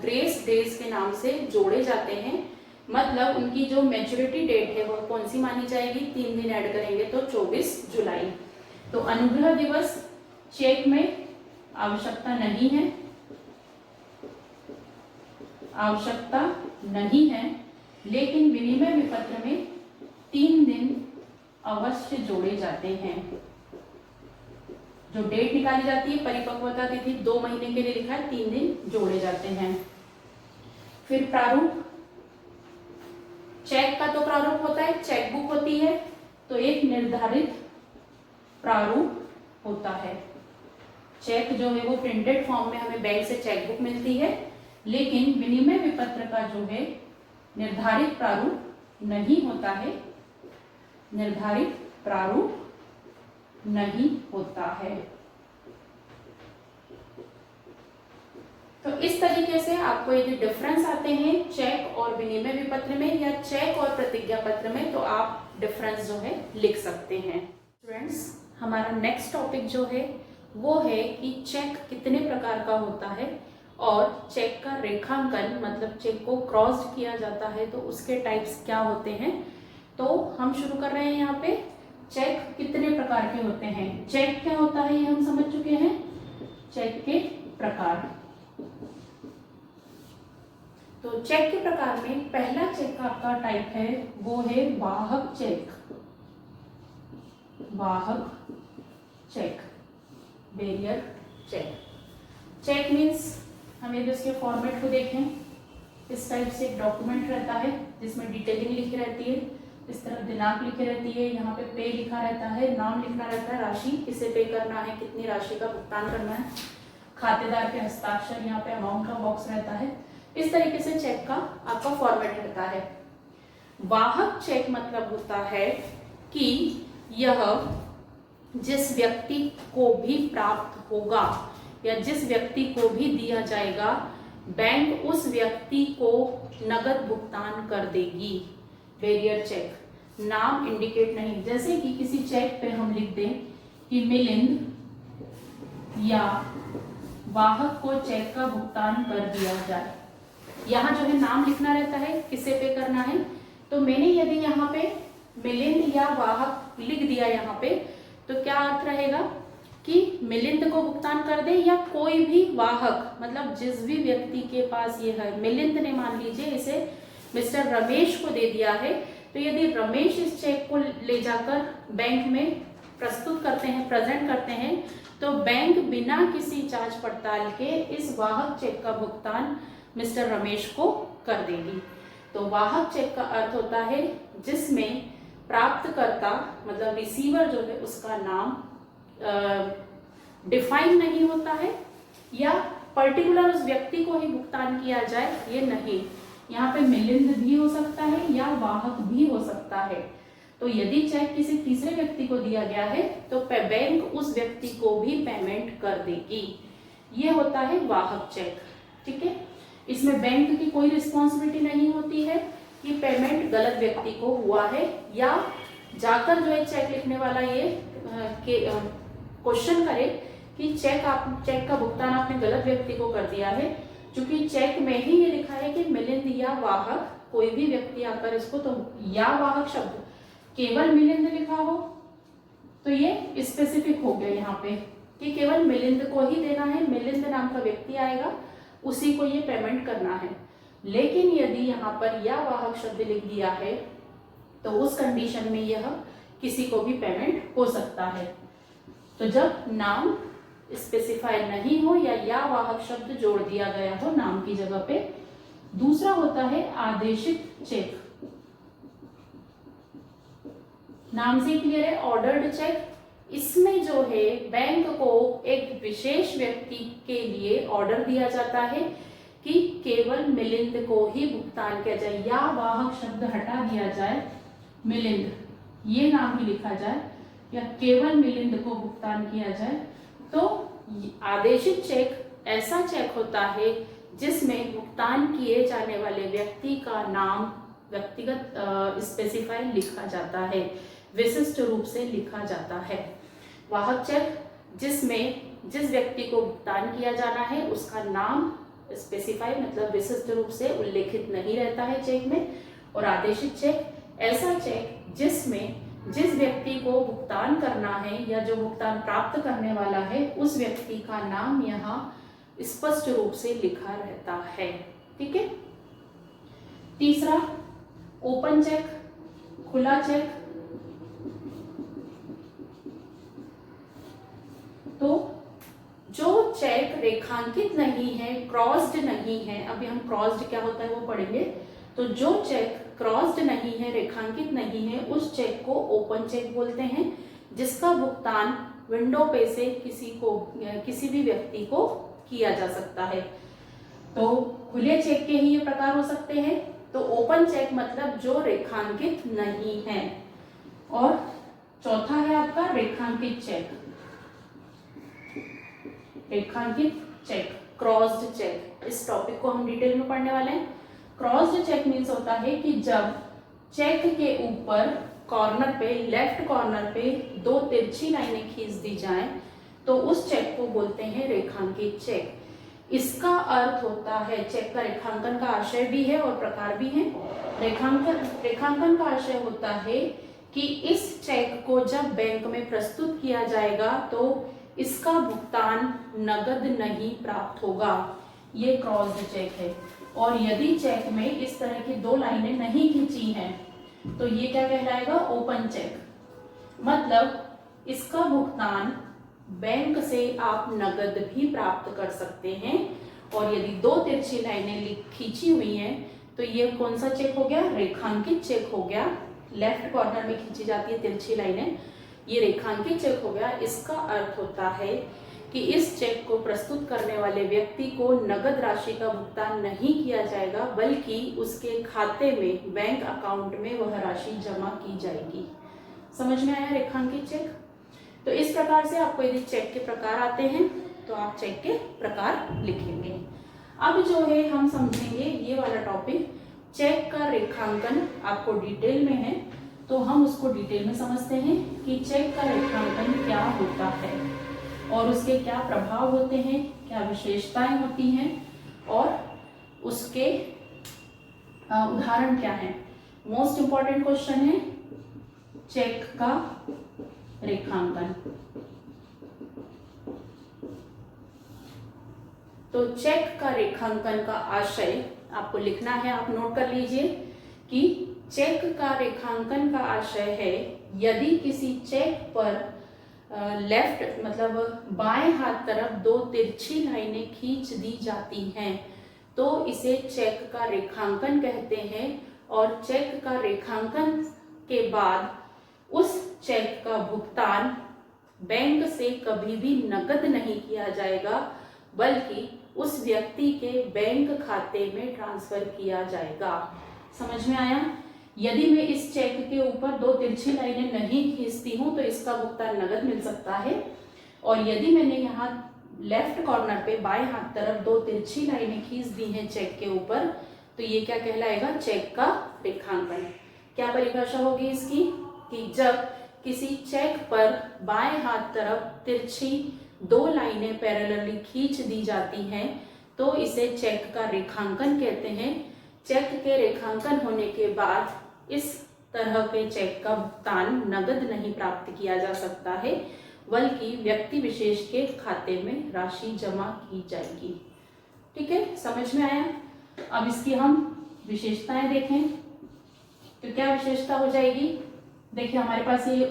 Speaker 1: ग्रेस डेज के नाम से जोड़े जाते हैं, मतलब उनकी जो मैच्योरिटी डेट है वो कौन सी मानी जाएगी, 3 दिन ऐड करेंगे तो 24 जुलाई। तो अनुग्रह दिवस चेक में आवश्यकता नहीं है, आवश्यकता नहीं है, लेकिन विनिमय विपत्र में 3 दिन अवश्य जोड़े जाते हैं। जो डेट निकाली जाती है, परिपक्वता तिथि 2 महीने के लिए लिखा है, 3 दिन जोड़े जाते हैं। फिर प्रारूप, चेक का तो प्रारूप होता है, चेक बुक होती है, तो एक निर्धारित प्रारूप होता है। चेक जो है वो प्रिंटेड फॉर्म में हमें बैंक से चेक बुक मिलती है, लेकिन विनिमय विपत्र का जो है निर्धारित प्रारूप नहीं होता है, निर्धारित प्रारूप नहीं होता है। तो इस तरीके से आपको यदि डिफरेंस आते हैं चेक और विनिमय विपत्र में या चेक और प्रतिज्ञा पत्र में, तो आप डिफरेंस जो है लिख सकते हैं। स्टूडेंट्स, हमारा नेक्स्ट टॉपिक जो है वो है कि चेक कितने प्रकार का होता है और चेक का रेखांकन, मतलब चेक को क्रॉस किया जाता है तो उसके टाइप्स क्या होते हैं। तो हम शुरू कर रहे हैं यहाँ पे, चेक कितने प्रकार के होते हैं। चेक क्या होता है ये हम समझ चुके हैं, चेक के प्रकार। तो चेक के प्रकार में पहला चेक का आपका टाइप है वो है वाहक चेक, वाहक cheque, bearer cheque. Cheque means हम यदि उसके फॉर्मेट को देखें, इस टाइप से एक डॉक्यूमेंट रहता है जिसमें डिटेलिंग लिखी रहती है, इस तरफ दिनांक लिखी रहती है, यहाँ पे पे लिखा रहता है, नाम लिखना रहता है, राशि किसे पे करना है, कितनी राशि का भुगतान करना है, खातेदार के हस्ताक्षर, यहाँ पे अमाउंट का बॉक्स रहता है। इस तरीके से चेक का आपका फॉर्मेट रहता है। वाहक चेक मतलब होता है कि यह जिस व्यक्ति को भी प्राप्त होगा या जिस व्यक्ति को भी दिया जाएगा, बैंक उस व्यक्ति को नगद भुगतान कर देगी। बेरियर चेक, नाम इंडिकेट नहीं, जैसे कि किसी चेक पे हम लिख दें कि मिलिंद या वाहक को चेक का भुगतान कर दिया जाए, यहाँ जो है नाम लिखना रहता है, किसे पे करना है। तो मैंने यदि यहाँ पे मिलिंद या वाहक लिख दिया यहाँ पे, तो क्या अर्थ रहेगा कि मिलिंद को भुगतान कर दे या कोई भी वाहक, मतलब जिस भी व्यक्ति के पास ये है, मिलिंद ने मान लीजिए इसे मिस्टर रमेश को दे दिया है, तो यदि रमेश इस चेक को ले जाकर बैंक में प्रस्तुत करते हैं, प्रेजेंट करते हैं, तो बैंक बिना किसी जांच पड़ताल के इस वाहक चेक का भुगतान मिस्टर रमेश को कर देगी। तो वाहक चेक का अर्थ होता है जिसमें प्राप्तकर्ता मतलब रिसीवर जो है उसका नाम डिफाइन नहीं होता है या पर्टिकुलर उस व्यक्ति को ही भुगतान किया जाए, ये नहीं। यहाँ पे मिलिंद भी हो सकता है या वाहक भी हो सकता है। तो यदि चेक किसी तीसरे व्यक्ति को दिया गया है तो बैंक उस व्यक्ति को भी पेमेंट कर देगी। ये होता है वाहक चेक। ठीक है, इसमें बैंक की कोई रिस्पॉन्सिबिलिटी नहीं होती है कि पेमेंट गलत व्यक्ति को हुआ है या जाकर जो है चेक लिखने वाला ये क्वेश्चन करे कि चेक का भुगतान आपने गलत व्यक्ति को कर दिया है, क्योंकि चेक में ही ये लिखा है कि मिलिंद या वाहक, कोई भी व्यक्ति आकर इसको, तो या वाहक शब्द केवल मिलिंद लिखा हो तो ये स्पेसिफिक हो गया यहाँ पे कि केवल मिलिंद को ही देना है, मिलिंद नाम का व्यक्ति आएगा, उसी को ये पेमेंट करना है। लेकिन यदि यहाँ पर या वाहक शब्द लिख दिया है तो उस कंडीशन में यह किसी को भी पेमेंट हो सकता है। तो जब नाम स्पेसिफाई नहीं हो या वाहक शब्द जोड़ दिया गया हो नाम की जगह पे। दूसरा होता है आदेशित चेक। नाम से क्लियर है, ऑर्डर्ड चेक। इसमें जो है बैंक को एक विशेष व्यक्ति के लिए ऑर्डर दिया जाता है कि केवल मिलिंद को ही भुगतान किया जाए, या वाहक शब्द हटा दिया जाए, मिलिंद ये नाम ही लिखा जाए, या केवल मिलिंद को भुगतान किया जाए। तो आदेशित चेक ऐसा चेक होता है जिसमें भुगतान किए जाने वाले व्यक्ति का नाम व्यक्तिगत स्पेसिफाई लिखा जाता है, विशिष्ट रूप से लिखा जाता है। वाहक चेक जिसमें जिस व्यक्ति को भुगतान किया जाना है उसका नाम स्पेसिफाई मतलब विशिष्ट रूप से उल्लेखित नहीं रहता है चेक में। और आदेशित चेक ऐसा चेक जिसमें जिस व्यक्ति को भुगतान करना है या जो भुगतान प्राप्त करने वाला है उस व्यक्ति का नाम यहाँ स्पष्ट रूप से लिखा रहता है। ठीक है। तीसरा ओपन चेक, खुला चेक। तो जो चेक रेखांकित नहीं है, क्रॉस्ड नहीं है, अभी हम क्रॉस्ड क्या होता है वो पढ़ेंगे। तो जो चेक क्रॉस्ड नहीं है, रेखांकित नहीं है, उस चेक को ओपन चेक बोलते हैं, जिसका भुगतान विंडो पे से किसी भी व्यक्ति को किया जा सकता है। तो खुले चेक के ही ये प्रकार हो सकते हैं। तो ओपन चेक मतलब जो रेखांकित नहीं है। और चौथा है आपका रेखांकित चेक। रेखांकित चेक, क्रॉस्ड चेक, इस टॉपिक को हम डिटेल में पढ़ने वाले हैं। क्रॉस्ड चेक मीन्स होता है कि जब चेक के ऊपर कॉर्नर पे, लेफ्ट कॉर्नर पे दो तिरछी लाइनें खींच दी जाएं तो उस चेक को बोलते हैं रेखांकित चेक। इसका अर्थ होता है, चेक का रेखांकन का आशय भी है और प्रकार भी है। रेखांकन का आशय होता है कि इस चेक को जब बैंक में प्रस्तुत किया जाएगा तो इसका भुगतान नगद नहीं प्राप्त होगा, ये क्रॉस्ड चेक है। और यदि चेक में इस तरह की दो लाइनें नहीं खींची हैं तो ये क्या कहलाएगा, ओपन चेक। मतलब इसका भुगतान बैंक से आप नगद भी प्राप्त कर सकते हैं। और यदि दो तिरछी लाइनें खींची हुई हैं तो ये कौन सा चेक हो गया, रेखांकित चेक हो गया। लेफ्ट कॉर्नर में खींची जाती है तिरछी लाइनें, ये रेखांकित चेक हो गया। इसका अर्थ होता है कि इस चेक को प्रस्तुत करने वाले व्यक्ति को नगद राशि का भुगतान नहीं किया जाएगा, बल्कि उसके खाते में, बैंक अकाउंट में वह राशि जमा की जाएगी। समझ में आया रेखांकित चेक। तो इस प्रकार से आपको यदि चेक के प्रकार आते हैं तो आप चेक के प्रकार लिखेंगे। अब जो है हम समझेंगे ये वाला टॉपिक, चेक का रेखांकन आपको डिटेल में है, तो हम उसको डिटेल में समझते हैं कि चेक का रेखांकन क्या होता है और उसके क्या प्रभाव होते हैं, क्या विशेषताएं होती हैं और उसके उदाहरण क्या हैं। मोस्ट इंपॉर्टेंट क्वेश्चन है चेक का रेखांकन। तो चेक का रेखांकन का आशय आपको लिखना है, आप नोट कर लीजिए कि चेक का रेखांकन का आशय है यदि किसी चेक पर लेफ्ट मतलब बाएं हाथ तरफ दो तिरछी लाइनें खींच दी जाती हैं तो इसे चेक का रेखांकन कहते हैं। और चेक का रेखांकन के बाद उस चेक का भुगतान बैंक से कभी भी नकद नहीं किया जाएगा, बल्कि उस व्यक्ति के बैंक खाते में ट्रांसफर किया जाएगा। समझ में आया। यदि मैं इस चेक के ऊपर दो तिरछी लाइनें नहीं खींचती हूँ तो इसका भुगतान नगद मिल सकता है। और यदि मैंने यहाँ लेफ्ट कॉर्नर पे बाएं हाथ तरफ दो तिरछी लाइनें खींच दी हैं चेक के ऊपर तो ये क्या कहलाएगा, चेक का रेखांकन। क्या परिभाषा होगी इसकी कि जब किसी चेक पर बाएं हाथ तरफ तिरछी दो लाइनें पैरेलली खींच दी जाती हैं तो इसे चेक का रेखांकन कहते हैं। चेक के रेखांकन होने के बाद इस तरह के चेक का भुगतान नगद नहीं प्राप्त किया जा सकता है, बल्कि व्यक्ति विशेष के खाते में राशि जमा की जाएगी। ठीक है, समझ में आया। अब इसकी हम विशेषताएं देखें तो क्या विशेषता हो जाएगी। देखिए हमारे पास ये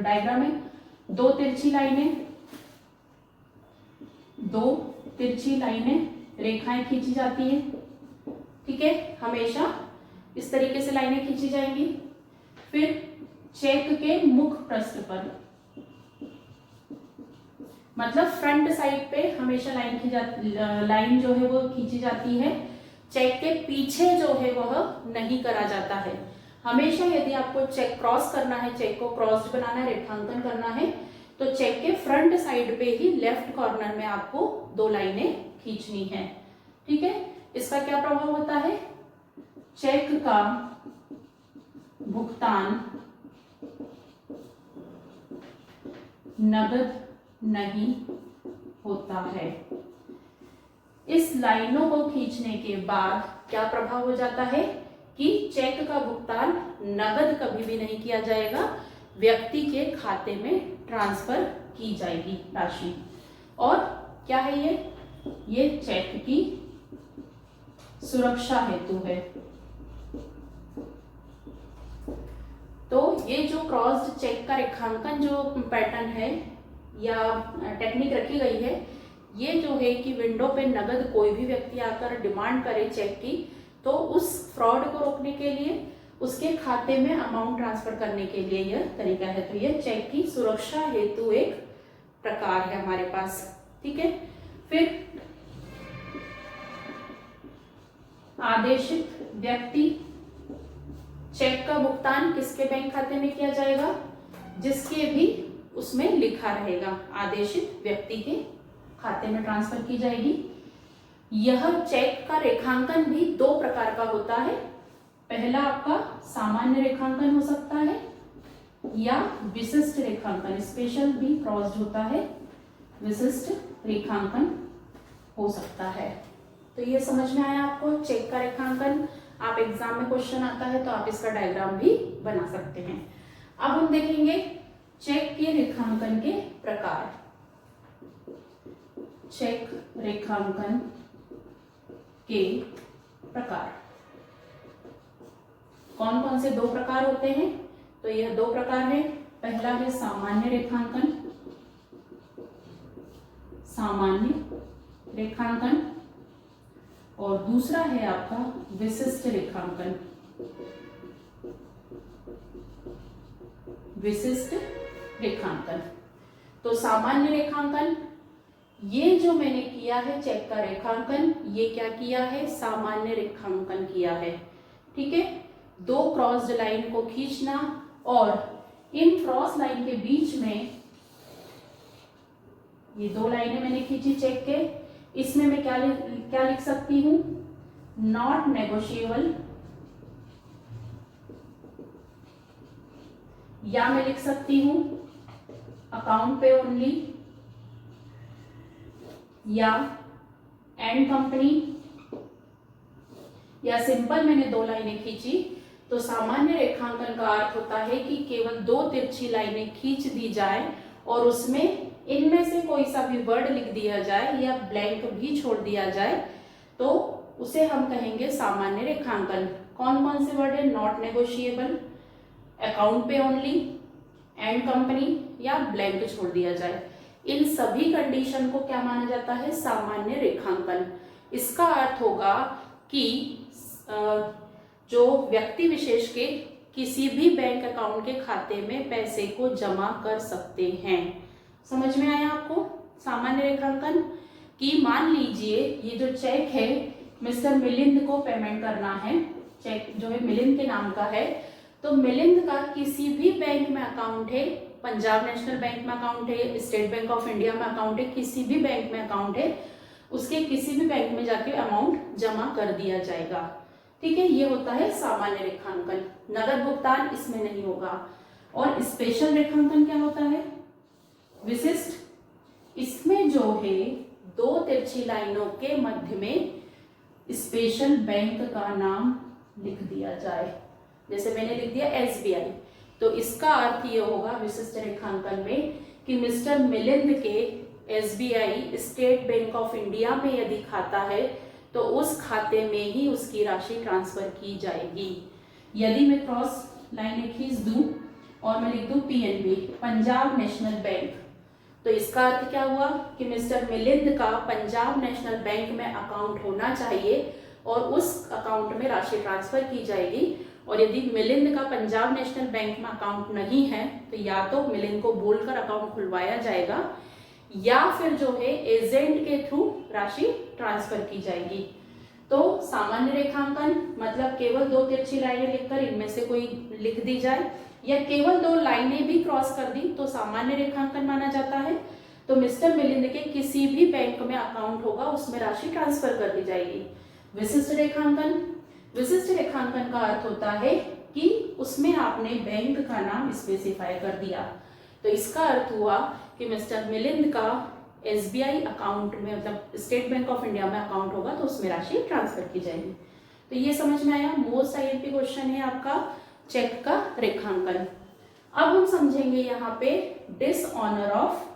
Speaker 1: डायग्राम है, दो तिरछी लाइनें रेखाएं खींची जाती है। ठीक है, हमेशा इस तरीके से लाइनें खींची जाएंगी। फिर चेक के मुख पृष्ठ पर, मतलब फ्रंट साइड पे हमेशा लाइन जो है वो खींची जाती है। चेक के पीछे जो है वह नहीं करा जाता है। हमेशा यदि आपको चेक क्रॉस करना है, चेक को क्रॉस बनाना है, रेखांकन करना है, तो चेक के फ्रंट साइड पे ही लेफ्ट कॉर्नर में आपको दो लाइनें खींचनी है। ठीक है, इसका क्या प्रभाव होता है, चेक का भुगतान नगद नहीं होता है। इस लाइनों को खींचने के बाद क्या प्रभाव हो जाता है कि चेक का भुगतान नगद कभी भी नहीं किया जाएगा, व्यक्ति के खाते में ट्रांसफर की जाएगी राशि। और क्या है ये चेक की सुरक्षा हेतु है। तो ये जो क्रॉस्ड चेक का रेखांकन जो पैटर्न है या टेक्निक रखी गई है, ये जो है कि विंडो पे नगद कोई भी व्यक्ति आकर डिमांड करे चेक की, तो उस फ्रॉड को रोकने के लिए, उसके खाते में अमाउंट ट्रांसफर करने के लिए यह तरीका है। तो यह चेक की सुरक्षा हेतु एक प्रकार है हमारे पास। ठीक है, फिर आदेशित व्यक्ति, चेक का भुगतान किसके बैंक खाते में किया जाएगा, जिसके भी उसमें लिखा रहेगा आदेशित व्यक्ति के खाते में ट्रांसफर की जाएगी। यह चेक का रेखांकन भी दो प्रकार का होता है। पहला आपका सामान्य रेखांकन हो सकता है या विशिष्ट रेखांकन, स्पेशल भी क्रॉस्ड होता है, विशिष्ट रेखांकन हो सकता है। तो ये समझ में आया आपको चेक का रेखांकन। आप एग्जाम में क्वेश्चन आता है तो आप इसका डायग्राम भी बना सकते हैं। अब हम देखेंगे चेक के रेखांकन के प्रकार। चेक रेखांकन के प्रकार कौन कौन से दो प्रकार होते हैं, तो यह दो प्रकार है। पहला है सामान्य रेखांकन, और दूसरा है आपका विशिष्ट रेखांकन। तो सामान्य रेखांकन, ये जो मैंने किया है चेक का रेखांकन, ये क्या किया है, सामान्य रेखांकन किया है। ठीक है, दो क्रॉस्ड लाइन को खींचना और इन क्रॉस लाइन के बीच में ये दो लाइनें मैंने खींची चेक के, इसमें मैं क्या लिख सकती हूं, नॉट नेगोशिएबल, या मैं लिख सकती हूं अकाउंट पे ओनली, या एंड कंपनी, या सिंपल मैंने दो लाइनें खींची। तो सामान्य रेखांकन का अर्थ होता है कि केवल दो तिरछी लाइनें खींच दी जाए और उसमें इनमें से कोई सा भी वर्ड लिख दिया जाए या ब्लैंक भी छोड़ दिया जाए, तो उसे हम कहेंगे सामान्य रेखांकन। कौन कौन से वर्ड है, नॉट नेगोशिएबल, अकाउंट पे ओनली, एंड कंपनी, या ब्लैंक छोड़ दिया जाए। इन सभी कंडीशन को क्या माना जाता है, सामान्य रेखांकन। इसका अर्थ होगा कि जो व्यक्ति विशेष के किसी भी बैंक अकाउंट के खाते में पैसे को जमा कर सकते हैं। समझ में आया आपको सामान्य रेखांकन की। मान लीजिए ये जो चेक है मिस्टर मिलिंद को पेमेंट करना है, चेक जो है मिलिंद के नाम का है, तो मिलिंद का किसी भी बैंक में अकाउंट है, पंजाब नेशनल बैंक में अकाउंट है, स्टेट बैंक ऑफ इंडिया में अकाउंट है, किसी भी बैंक में अकाउंट है, उसके किसी भी बैंक में जाके अमाउंट जमा कर दिया जाएगा। ठीक है, ये होता है सामान्य रेखांकन। नगद भुगतान इसमें नहीं होगा। और स्पेशल रेखांकन क्या होता है, विशिष्ट। इसमें जो है दो तिरछी लाइनों के मध्य में स्पेशल बैंक का नाम लिख दिया जाए। जैसे मैंने लिख दिया SBI, तो इसका अर्थ ये होगा विशिष्ट रेखांकन में कि मिस्टर मिलिंद के SBI state bank of India में यदि खाता है तो उस खाते में ही उसकी राशि ट्रांसफर की जाएगी। यदि मैं क्रॉस लाइन खींच दूं और मैं लिख दूं PNB, पंजाब नेशनल बैंक, तो इसका अर्थ क्या हुआ कि मिस्टर मिलिंद का पंजाब नेशनल बैंक में अकाउंट होना चाहिए और उस अकाउंट में राशि ट्रांसफर की जाएगी। और यदि मिलिंद का पंजाब नेशनल बैंक में अकाउंट नहीं है तो या तो मिलिंद को बोलकर अकाउंट खुलवाया जाएगा या फिर जो है एजेंट के थ्रू राशि ट्रांसफर की जाएगी। तो सामान्य रेखांकन मतलब केवल 2 तिरछी लाइनें लिखकर इनमें से कोई लिख दी जाए या केवल 2 लाइनें भी क्रॉस कर दी तो सामान्य रेखांकन माना जाता है। तो मिस्टर मिलिंद के किसी भी बैंक में अकाउंट होगा उसमें राशि ट्रांसफर कर दी जाएगी। विशिष्ट रेखांकन, विशिष्ट रेखांकन का अर्थ होता है कि उसमें आपने बैंक का नाम स्पेसिफाई कर दिया। तो इसका अर्थ हुआ कि मिस्टर मिलिंद का SBI अकाउंट में मतलब स्टेट बैंक ऑफ इंडिया में अकाउंट होगा तो उसमें राशि ट्रांसफर की जाएगी। तो ये समझ में आया, मोस्ट IMP क्वेश्चन है आपका चेक का रेखांकन। अब हम समझेंगे यहाँ पे डिसऑनर ऑफ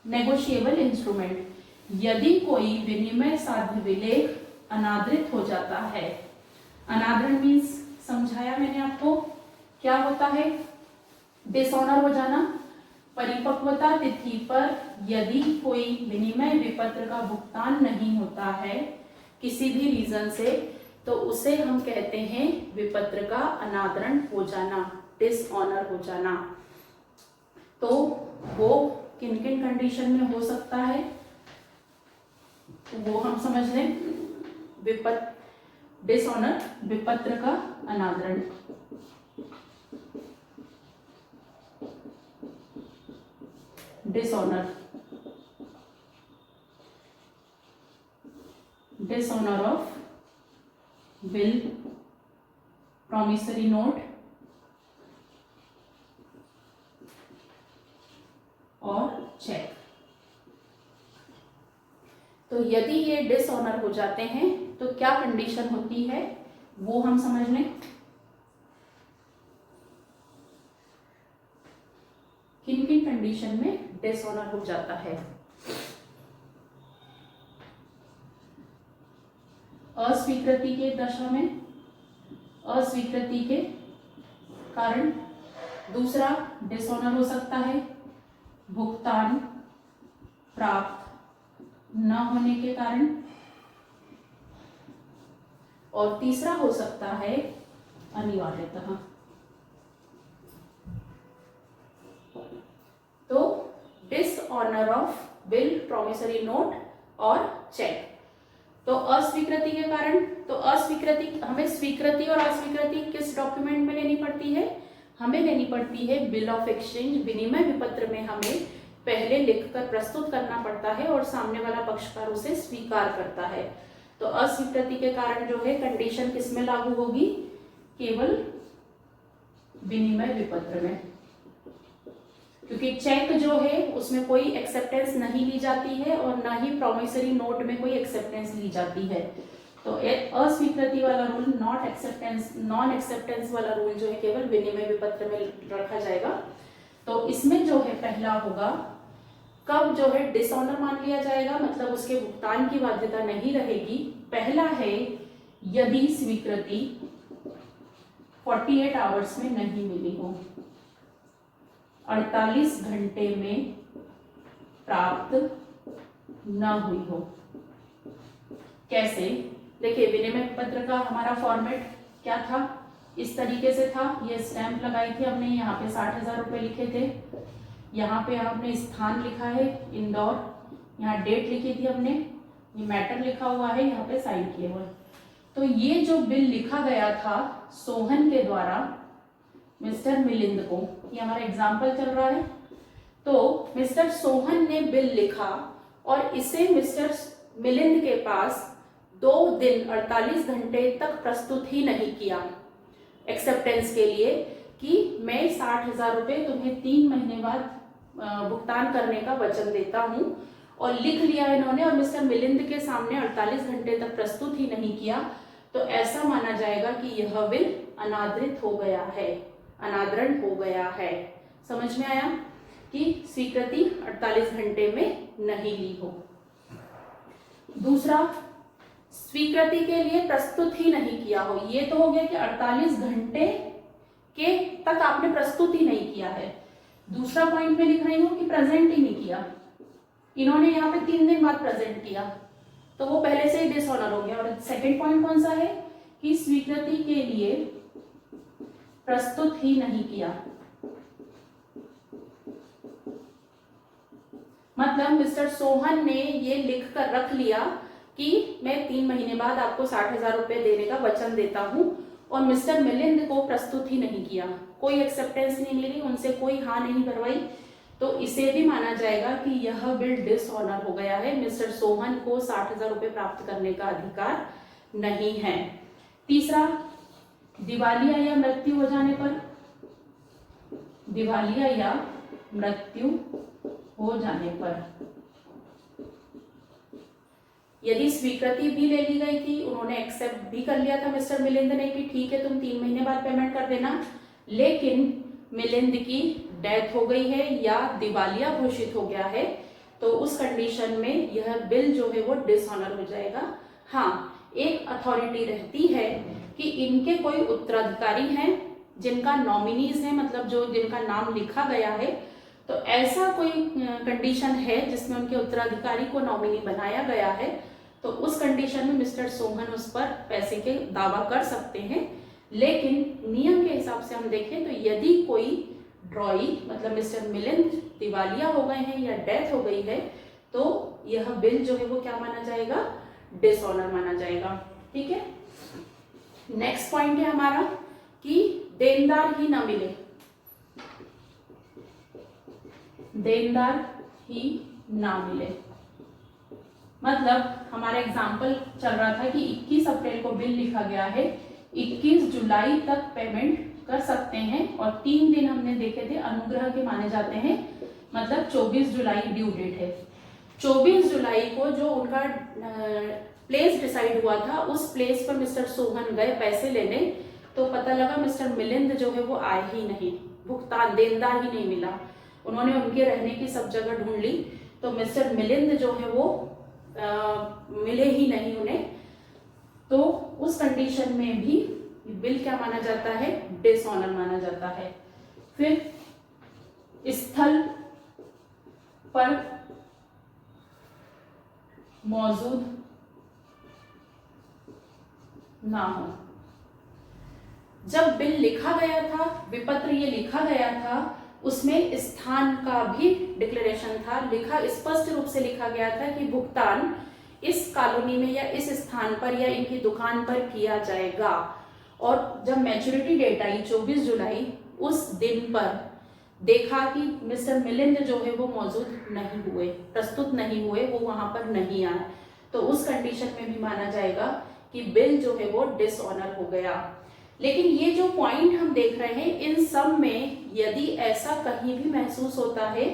Speaker 1: नेगोशिएबल इंस्ट्रूमेंट। यदि कोई विनिमय साध्य विलेख अनादृत हो जाता है, अनादरण मीन्स समझाया मैंने आपको क्या होता है, डिसऑनर हो जाना। परिपक्वता तिथि पर यदि कोई विनिमय विपत्र का भुगतान नहीं होता है किसी भी रीजन से तो उसे हम कहते हैं विपत्र का अनादरण हो जाना, डिसऑनर हो जाना। तो वो किन किन कंडीशन में हो सकता है वो हम समझ लें। डिसऑनर विपत्र का अनादरण, dishonour, dishonour of bill, promissory note और चेक। तो यदि ये डिसऑनर हो जाते हैं तो क्या कंडीशन होती है वो हम समझ लें। किन किन कंडीशन में डिसऑनर हो जाता है। अस्वीकृति के दशा में, अस्वीकृति के कारण। दूसरा डिसऑनर हो सकता है भुगतान प्राप्त न होने के कारण। और तीसरा हो सकता है अनिवार्यतः। तो dishonour of bill, promissory note और चेक। तो अस्वीकृति के कारण, तो अस्वीकृति हमें स्वीकृति और अस्वीकृति किस डॉक्यूमेंट में लेनी पड़ती है, हमें लेनी पड़ती है बिल ऑफ एक्सचेंज, विनिमय विपत्र में हमें पहले लिखकर प्रस्तुत करना पड़ता है और सामने वाला पक्षकार उसे स्वीकार करता है। तो अस्वीकृति के कारण जो है कंडीशन किस में लागू होगी, केवल विनिमय विपत्र में, क्योंकि चेक जो है उसमें कोई एक्सेप्टेंस नहीं ली जाती है और ना ही प्रॉमिसरी नोट में कोई एक्सेप्टेंस ली जाती है। तो अस्वीकृति वाला रूल, नॉन एक्सेप्टेंस वाला रूल जो है केवल विनिमय विपत्र में रखा जाएगा। तो इसमें जो है पहला होगा कब जो है डिसऑनर मान लिया जाएगा, मतलब उसके भुगतान की बाध्यता नहीं रहेगी। पहला है यदि स्वीकृति 48 आवर्स में नहीं मिली हो, 48 घंटे में प्राप्त न हुई हो। कैसे, देखिए विनिमय पत्र का हमारा फॉर्मेट क्या था, इस तरीके से था। ये स्टैंप लगाई थी हमने, यहाँ पे 60,000 रुपये लिखे थे, यहाँ पे हमने स्थान लिखा है इंदौर, यहाँ डेट लिखी थी हमने, ये मैटर लिखा हुआ है, यहाँ पे साइन किए हुए। तो ये जो बिल लिखा गया था सोहन के द्वारा मिस्टर मिलिंद को, ये हमारा एग्जाम्पल चल रहा है। तो मिस्टर सोहन ने बिल लिखा और इसे मिस्टर मिलिंद के पास 2 दिन 48 घंटे तक प्रस्तुत ही नहीं किया एक्सेप्टेंस के लिए कि मैं 60,000 रुपये तुम्हें 3 महीने बाद भुगतान करने का वचन देता हूं, और लिख लिया इन्होंने और मिस्टर मिलिंद के सामने 48 घंटे तक प्रस्तुत ही नहीं किया। तो ऐसा माना जाएगा कि यह बिल अनादृत हो गया है, अनादरण हो गया है। समझ में आया कि स्वीकृति 48 घंटे में नहीं ली हो। दूसरा, स्वीकृति के लिए प्रस्तुत ही नहीं किया हो। ये तो हो गया कि 48 घंटे के तक आपने प्रस्तुत ही नहीं किया है। दूसरा पॉइंट में लिख रही हूं कि प्रेजेंट ही नहीं किया। इन्होंने यहाँ पे 3 दिन बाद प्रेजेंट किया तो वो पहले से ही डिसऑनर हो गया। और सेकंड पॉइंट कौन सा है कि स्वीकृति के लिए प्रस्तुत ही नहीं किया, मतलब मिस्टर सोहन ने ये लिख कर रख लिया कि मैं 3 महीने बाद आपको 60,000 रुपए देने का वचन देता हूं, और मिस्टर मिलिंद को प्रस्तुत ही नहीं किया, कोई एक्सेप्टेंस नहीं मिली, उनसे कोई हाँ नहीं करवाई, तो इसे भी माना जाएगा कि यह बिल डिसऑनर हो गया है। मिस्टर सोहन को 60,000 रुपए प्राप्त करने का अधिकार नहीं है। तीसरा, दिवालिया या मृत्यु हो जाने पर, दिवालिया या मृत्यु हो जाने पर यदि स्वीकृति भी ले ली गई थी, उन्होंने एक्सेप्ट भी कर लिया था मिस्टर मिलिंद ने कि ठीक है तुम 3 महीने बाद पेमेंट कर देना, लेकिन मिलिंद की डेथ हो गई है या दिवालिया घोषित हो गया है, तो उस कंडीशन में यह बिल जो है वो डिसऑनर हो जाएगा। हाँ, एक अथॉरिटी रहती है कि इनके कोई उत्तराधिकारी हैं जिनका नॉमिनीज है, मतलब जो जिनका नाम लिखा गया है, तो ऐसा कोई कंडीशन है जिसमें उनके उत्तराधिकारी को नॉमिनी बनाया गया है, तो उस कंडीशन में मिस्टर सोहन उस पर पैसे के दावा कर सकते हैं। लेकिन नियम के हिसाब से हम देखें तो यदि कोई ड्रॉई मतलब मिस्टर मिलिंद दिवालिया हो गए हैं या डेथ हो गई है, तो यह बिल जो है वो क्या माना जाएगा, डिसऑनर माना जाएगा। ठीक है, नेक्स्ट पॉइंट है हमारा कि देनदार ही ना मिले, देनदार ही ना मिले, मतलब हमारा एग्जाम्पल चल रहा था कि 21 अप्रैल को बिल लिखा गया है, 21 जुलाई तक पेमेंट कर सकते हैं, और 3 दिन हमने देखे थे अनुग्रह के माने जाते हैं, मतलब 24 जुलाई ड्यू डेट है। 24 जुलाई को जो उनका प्लेस डिसाइड हुआ था, उस प्लेस पर मिस्टर सोहन गए पैसे लेने, तो पता लगा मिस्टर मिलिंद जो है वो आए ही नहीं, भुगतान देनदार ही नहीं मिला। उन्होंने उनके रहने की सब जगह ढूंढ ली, तो मिस्टर मिलिंद जो है वो मिले ही नहीं उन्हें, तो उस कंडीशन में भी बिल क्या माना जाता है, डिसऑनर माना जाता है। फिर स्थल पर मौजूद ना हो, जब बिल लिखा गया था, विपत्र ये लिखा गया था, उसमें स्थान का भी डिक्लेरेशन था, लिखा स्पष्ट रूप से लिखा गया था कि भुगतान इस कॉलोनी में या इस स्थान पर या इनकी दुकान पर किया जाएगा। और जब मैच्योरिटी डेट आई 24 जुलाई, उस दिन पर देखा कि मिस्टर मिलिंद जो है वो मौजूद नहीं हुए, प्रस्तुत नहीं हुए, वो वहां पर नहीं आए, तो उस कंडीशन में भी माना जाएगा कि बिल जो है वो डिसऑनर हो गया। लेकिन ये जो पॉइंट हम देख रहे हैं, इन सब में यदि ऐसा कहीं भी महसूस होता है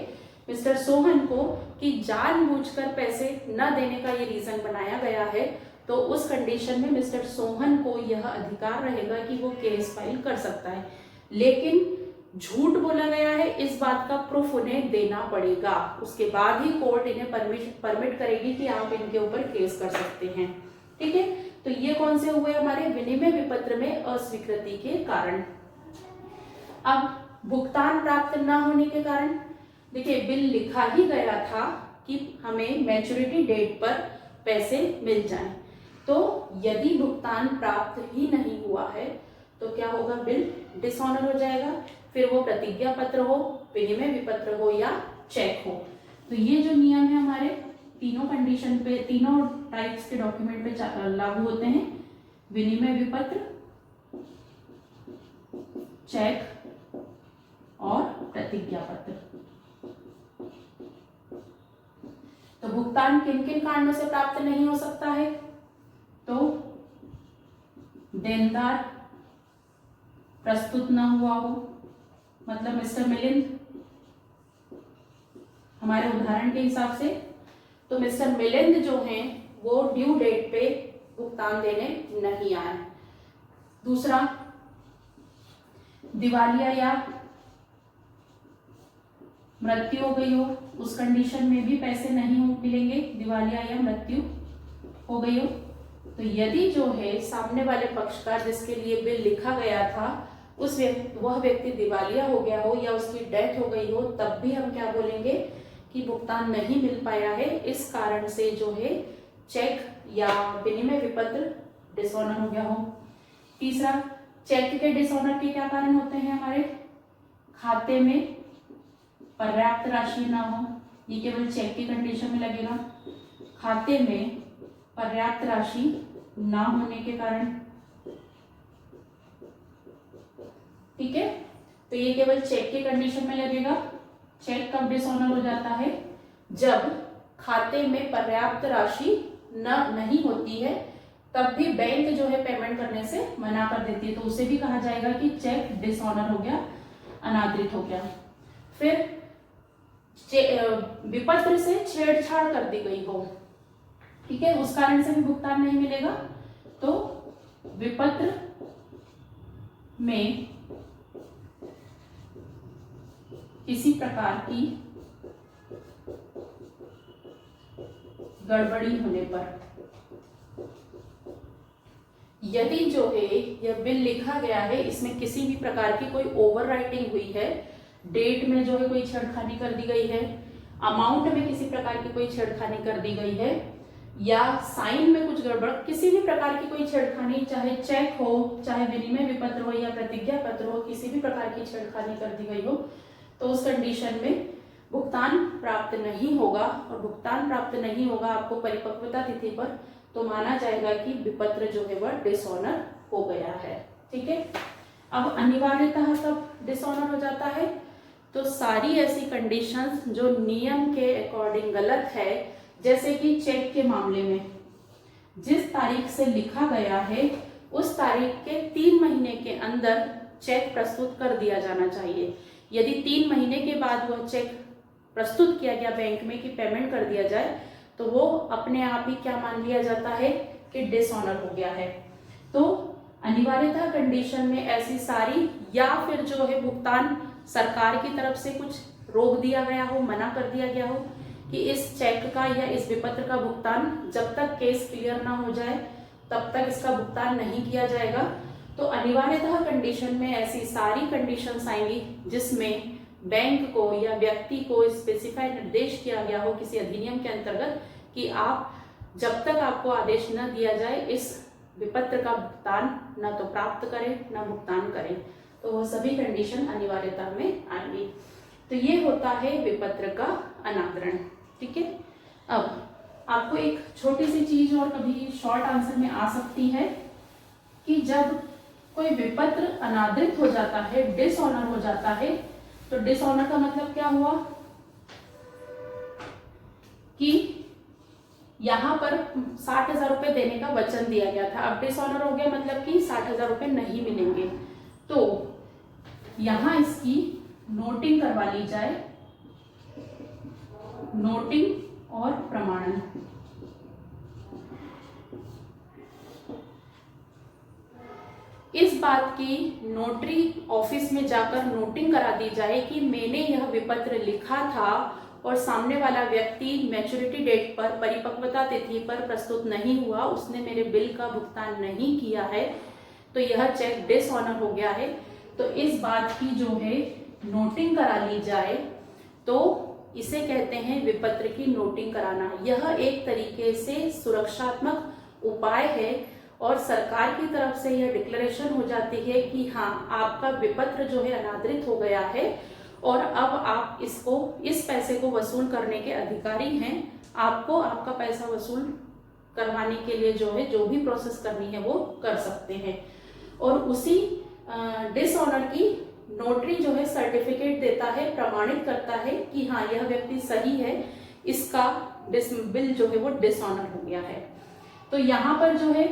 Speaker 1: मिस्टर सोहन को कि जानबूझकर पैसे न देने का ये रीजन बनाया गया है, तो उस कंडीशन में मिस्टर सोहन को यह अधिकार रहेगा कि वो केस फाइल कर सकता है। लेकिन झूठ बोला गया है, इस बात का प्रूफ उन्हें देना पड़ेगा, उसके बाद ही कोर्ट इन्हें परमिट करेगी कि आप इनके ऊपर केस कर सकते हैं। ठीक है, तो ये कौन से हुए हमारे विनिमय विपत्र में अस्वीकृति के कारण। अब भुगतान प्राप्त न होने के कारण, देखिए बिल लिखा ही गया था कि हमें मैच्योरिटी डेट पर पैसे मिल जाएं, तो यदि भुगतान प्राप्त ही नहीं हुआ है तो क्या होगा, बिल डिसऑनर हो जाएगा। फिर वो प्रतिज्ञा पत्र हो, विनिमय विपत्र हो या चेक हो। तो ये जो नियम है हमारे तीनों कंडीशन पे, तीनों टाइप्स के डॉक्यूमेंट पे लागू होते हैं, विनिमय विपत्र, चेक और प्रतिज्ञा पत्र। तो भुगतान किन किन कारणों से प्राप्त नहीं हो सकता है, तो देनदार प्रस्तुत न हुआ हो, मतलब मिस्टर मिलिंद, हमारे उदाहरण के हिसाब से तो मिस्टर मिलिंद जो हैं वो ड्यू डेट पे भुगतान देने नहीं आए। दूसरा, दिवालिया या मृत्यु हो गई हो, उस कंडीशन में भी पैसे नहीं मिलेंगे, दिवालिया या मृत्यु हो गई हो। तो यदि जो है सामने वाले पक्षकार जिसके लिए बिल लिखा गया था वह व्यक्ति दिवालिया हो गया हो या उसकी डेथ हो गई हो, तब भी हम क्या बोलेंगे कि भुगतान नहीं मिल पाया है, इस कारण से जो है चेक या विनिमय विपत्र डिसऑनर हो गया हो। तीसरा, चेक के डिसऑनर के क्या कारण होते हैं, हमारे खाते में पर्याप्त राशि ना हो, ये केवल चेक की कंडीशन में लगेगा। खाते में पर्याप्त राशि ना होने के कारण, ठीक है, तो ये केवल चेक की कंडीशन में लगेगा। चेक कब डिसऑनर हो जाता है, जब खाते में पर्याप्त राशि नहीं होती है, तब भी बैंक जो है पेमेंट करने से मना कर देती है, तो उसे भी कहा जाएगा कि चेक डिसऑनर हो गया, अनादृत हो गया। फिर विपत्र से छेड़छाड़ कर दी गई हो, ठीक है, उस कारण से भी भुगतान नहीं मिलेगा। तो विपत्र में किसी प्रकार की गड़बड़ी होने पर, यदि जो है यह बिल लिखा गया है, इसमें किसी भी प्रकार की कोई ओवरराइटिंग हुई है, डेट में जो है कोई छेड़खानी कर दी गई है, अमाउंट में किसी प्रकार की कोई छेड़खानी कर दी गई है, या साइन में कुछ गड़बड़, किसी भी प्रकार की कोई छेड़खानी, चाहे चेक हो, चाहे विनिमय विपत्र हो या प्रतिज्ञा पत्र हो, किसी भी प्रकार की छेड़खानी कर दी गई हो, तो उस कंडीशन में भुगतान प्राप्त नहीं होगा। और भुगतान प्राप्त नहीं होगा आपको परिपक्वता तिथि पर, तो माना जाएगा कि विपत्र जो है वह डिसऑनर हो गया है, ठीक है। अब अनिवार्यतः कब डिसऑनर हो जाता है, तो सारी ऐसी कंडीशंस जो नियम के अकॉर्डिंग गलत है, जैसे कि चेक के मामले में जिस तारीख से लिखा गया है उस तारीख के 3 महीने के अंदर चेक प्रस्तुत कर दिया जाना चाहिए। यदि 3 महीने के बाद वह चेक प्रस्तुत किया गया बैंक में कि पेमेंट कर दिया जाए, तो वो अपने आप ही क्या मान लिया जाता है कि डिसऑनर हो गया है। तो अनिवार्यता कंडीशन में ऐसी सारी, या फिर जो है भुगतान सरकार की तरफ से कुछ रोक दिया गया हो, मना कर दिया गया हो कि इस चेक का या इस विपत्र का भुगतान जब तक केस क्लियर ना हो जाए तब तक इसका भुगतान नहीं किया जाएगा। तो अनिवार्यतः कंडीशन में ऐसी सारी कंडीशंस आएंगी जिसमें बैंक को या व्यक्ति को स्पेसिफाई निर्देश किया गया हो किसी अधिनियम के अंतर्गत कि आप जब तक आपको आदेश न दिया जाए इस विपत्र का भुगतान न तो प्राप्त करें न भुगतान करें, तो वो सभी कंडीशन अनिवार्यता में आएंगी। तो ये होता है विपत्र का अनादरण, ठीक है। अब आपको एक छोटी सी चीज और कभी शॉर्ट आंसर में आ सकती है कि जब कोई विपत्र अनादृत हो जाता है, डिसऑनर हो जाता है, तो डिसऑनर का मतलब क्या हुआ कि यहां पर 60,000 रुपए देने का वचन दिया गया था, अब डिसऑनर हो गया मतलब कि 60,000 रुपए नहीं मिलेंगे। तो यहां इसकी नोटिंग करवा ली जाए, नोटिंग और प्रमाणन। इस बात की नोटरी ऑफिस में जाकर नोटिंग करा दी जाए कि मैंने यह विपत्र लिखा था और सामने वाला व्यक्ति मैच्योरिटी डेट पर, परिपक्वता तिथि पर प्रस्तुत नहीं हुआ, उसने मेरे बिल का भुगतान नहीं किया है, तो यह चेक डिसऑनर हो गया है। तो इस बात की जो है नोटिंग करा ली जाए, तो इसे कहते हैं विपत्र की नोटिंग कराना। यह एक तरीके से सुरक्षात्मक उपाय है और सरकार की तरफ से यह डिक्लेरेशन हो जाती है कि हाँ, आपका विपत्र जो है अनादृत हो गया है और अब आप इस पैसे को वसूल करने के अधिकारी हैं। आपको आपका पैसा वसूल करवाने के लिए जो है जो भी प्रोसेस करनी है वो कर सकते हैं। और उसी डिसऑनर की नोटरी जो है सर्टिफिकेट देता है, प्रमाणित करता है कि हाँ, यह व्यक्ति सही है, इसका बिल जो है वो डिसऑनर हो गया है। तो यहाँ पर जो है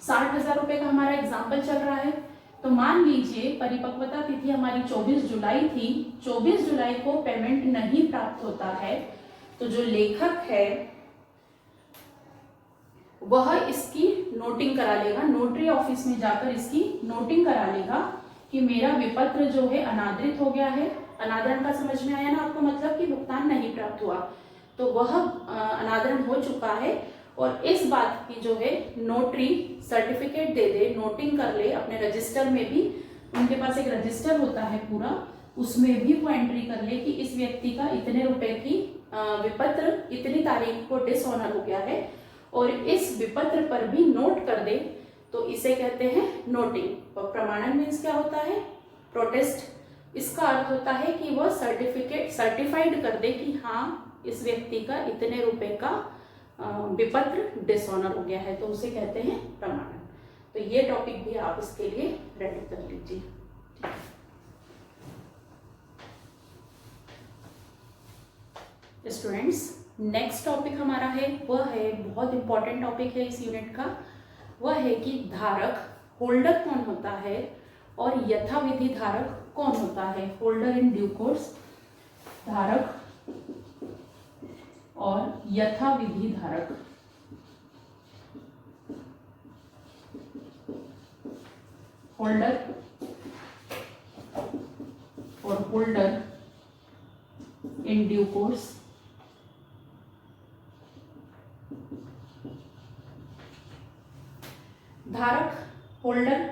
Speaker 1: 60,000 रुपए का हमारा एग्जाम्पल चल रहा है। तो मान लीजिए परिपक्वता तिथि हमारी 24 जुलाई थी, 24 जुलाई को पेमेंट नहीं प्राप्त होता है, तो जो लेखक है वह इसकी नोटिंग करा लेगा, नोटरी ऑफिस में जाकर इसकी नोटिंग करा लेगा कि मेरा विपत्र जो है अनादृत हो गया है। अनादरण का समझ में आया ना आपको, मतलब कि भुगतान नहीं प्राप्त हुआ, तो वह अनादरण हो चुका है। और इस बात की जो है नोटरी सर्टिफिकेट दे दे, नोटिंग कर ले अपने रजिस्टर में भी, उनके पास एक रजिस्टर होता है पूरा, उसमें भी वो एंट्री कर ले कि इस व्यक्ति का इतने रुपए की विपत्र इतनी तारीख को डिसऑनर हो गया है, और इस विपत्र पर भी नोट कर दे, तो इसे कहते हैं नोटिंग। और प्रमाणन मीन्स क्या होता है? प्रोटेस्ट। इसका अर्थ होता है कि वह सर्टिफाइड कर दे कि हाँ इस व्यक्ति का इतने रुपए का विपत्र डिसऑनर हो गया है, तो उसे कहते हैं प्रमाणन। तो ये टॉपिक भी आप इसके लिए रेडी कर लीजिए। स्टूडेंट्स, नेक्स्ट टॉपिक हमारा है, वह है बहुत इंपॉर्टेंट टॉपिक है इस यूनिट का, वह है कि धारक होल्डर कौन होता है और यथाविधि धारक कौन होता है। होल्डर इन ड्यू कोर्स, धारक और यथाविधि धारक। होल्डर और होल्डर इन ड्यू कोर्स। धारक, होल्डर,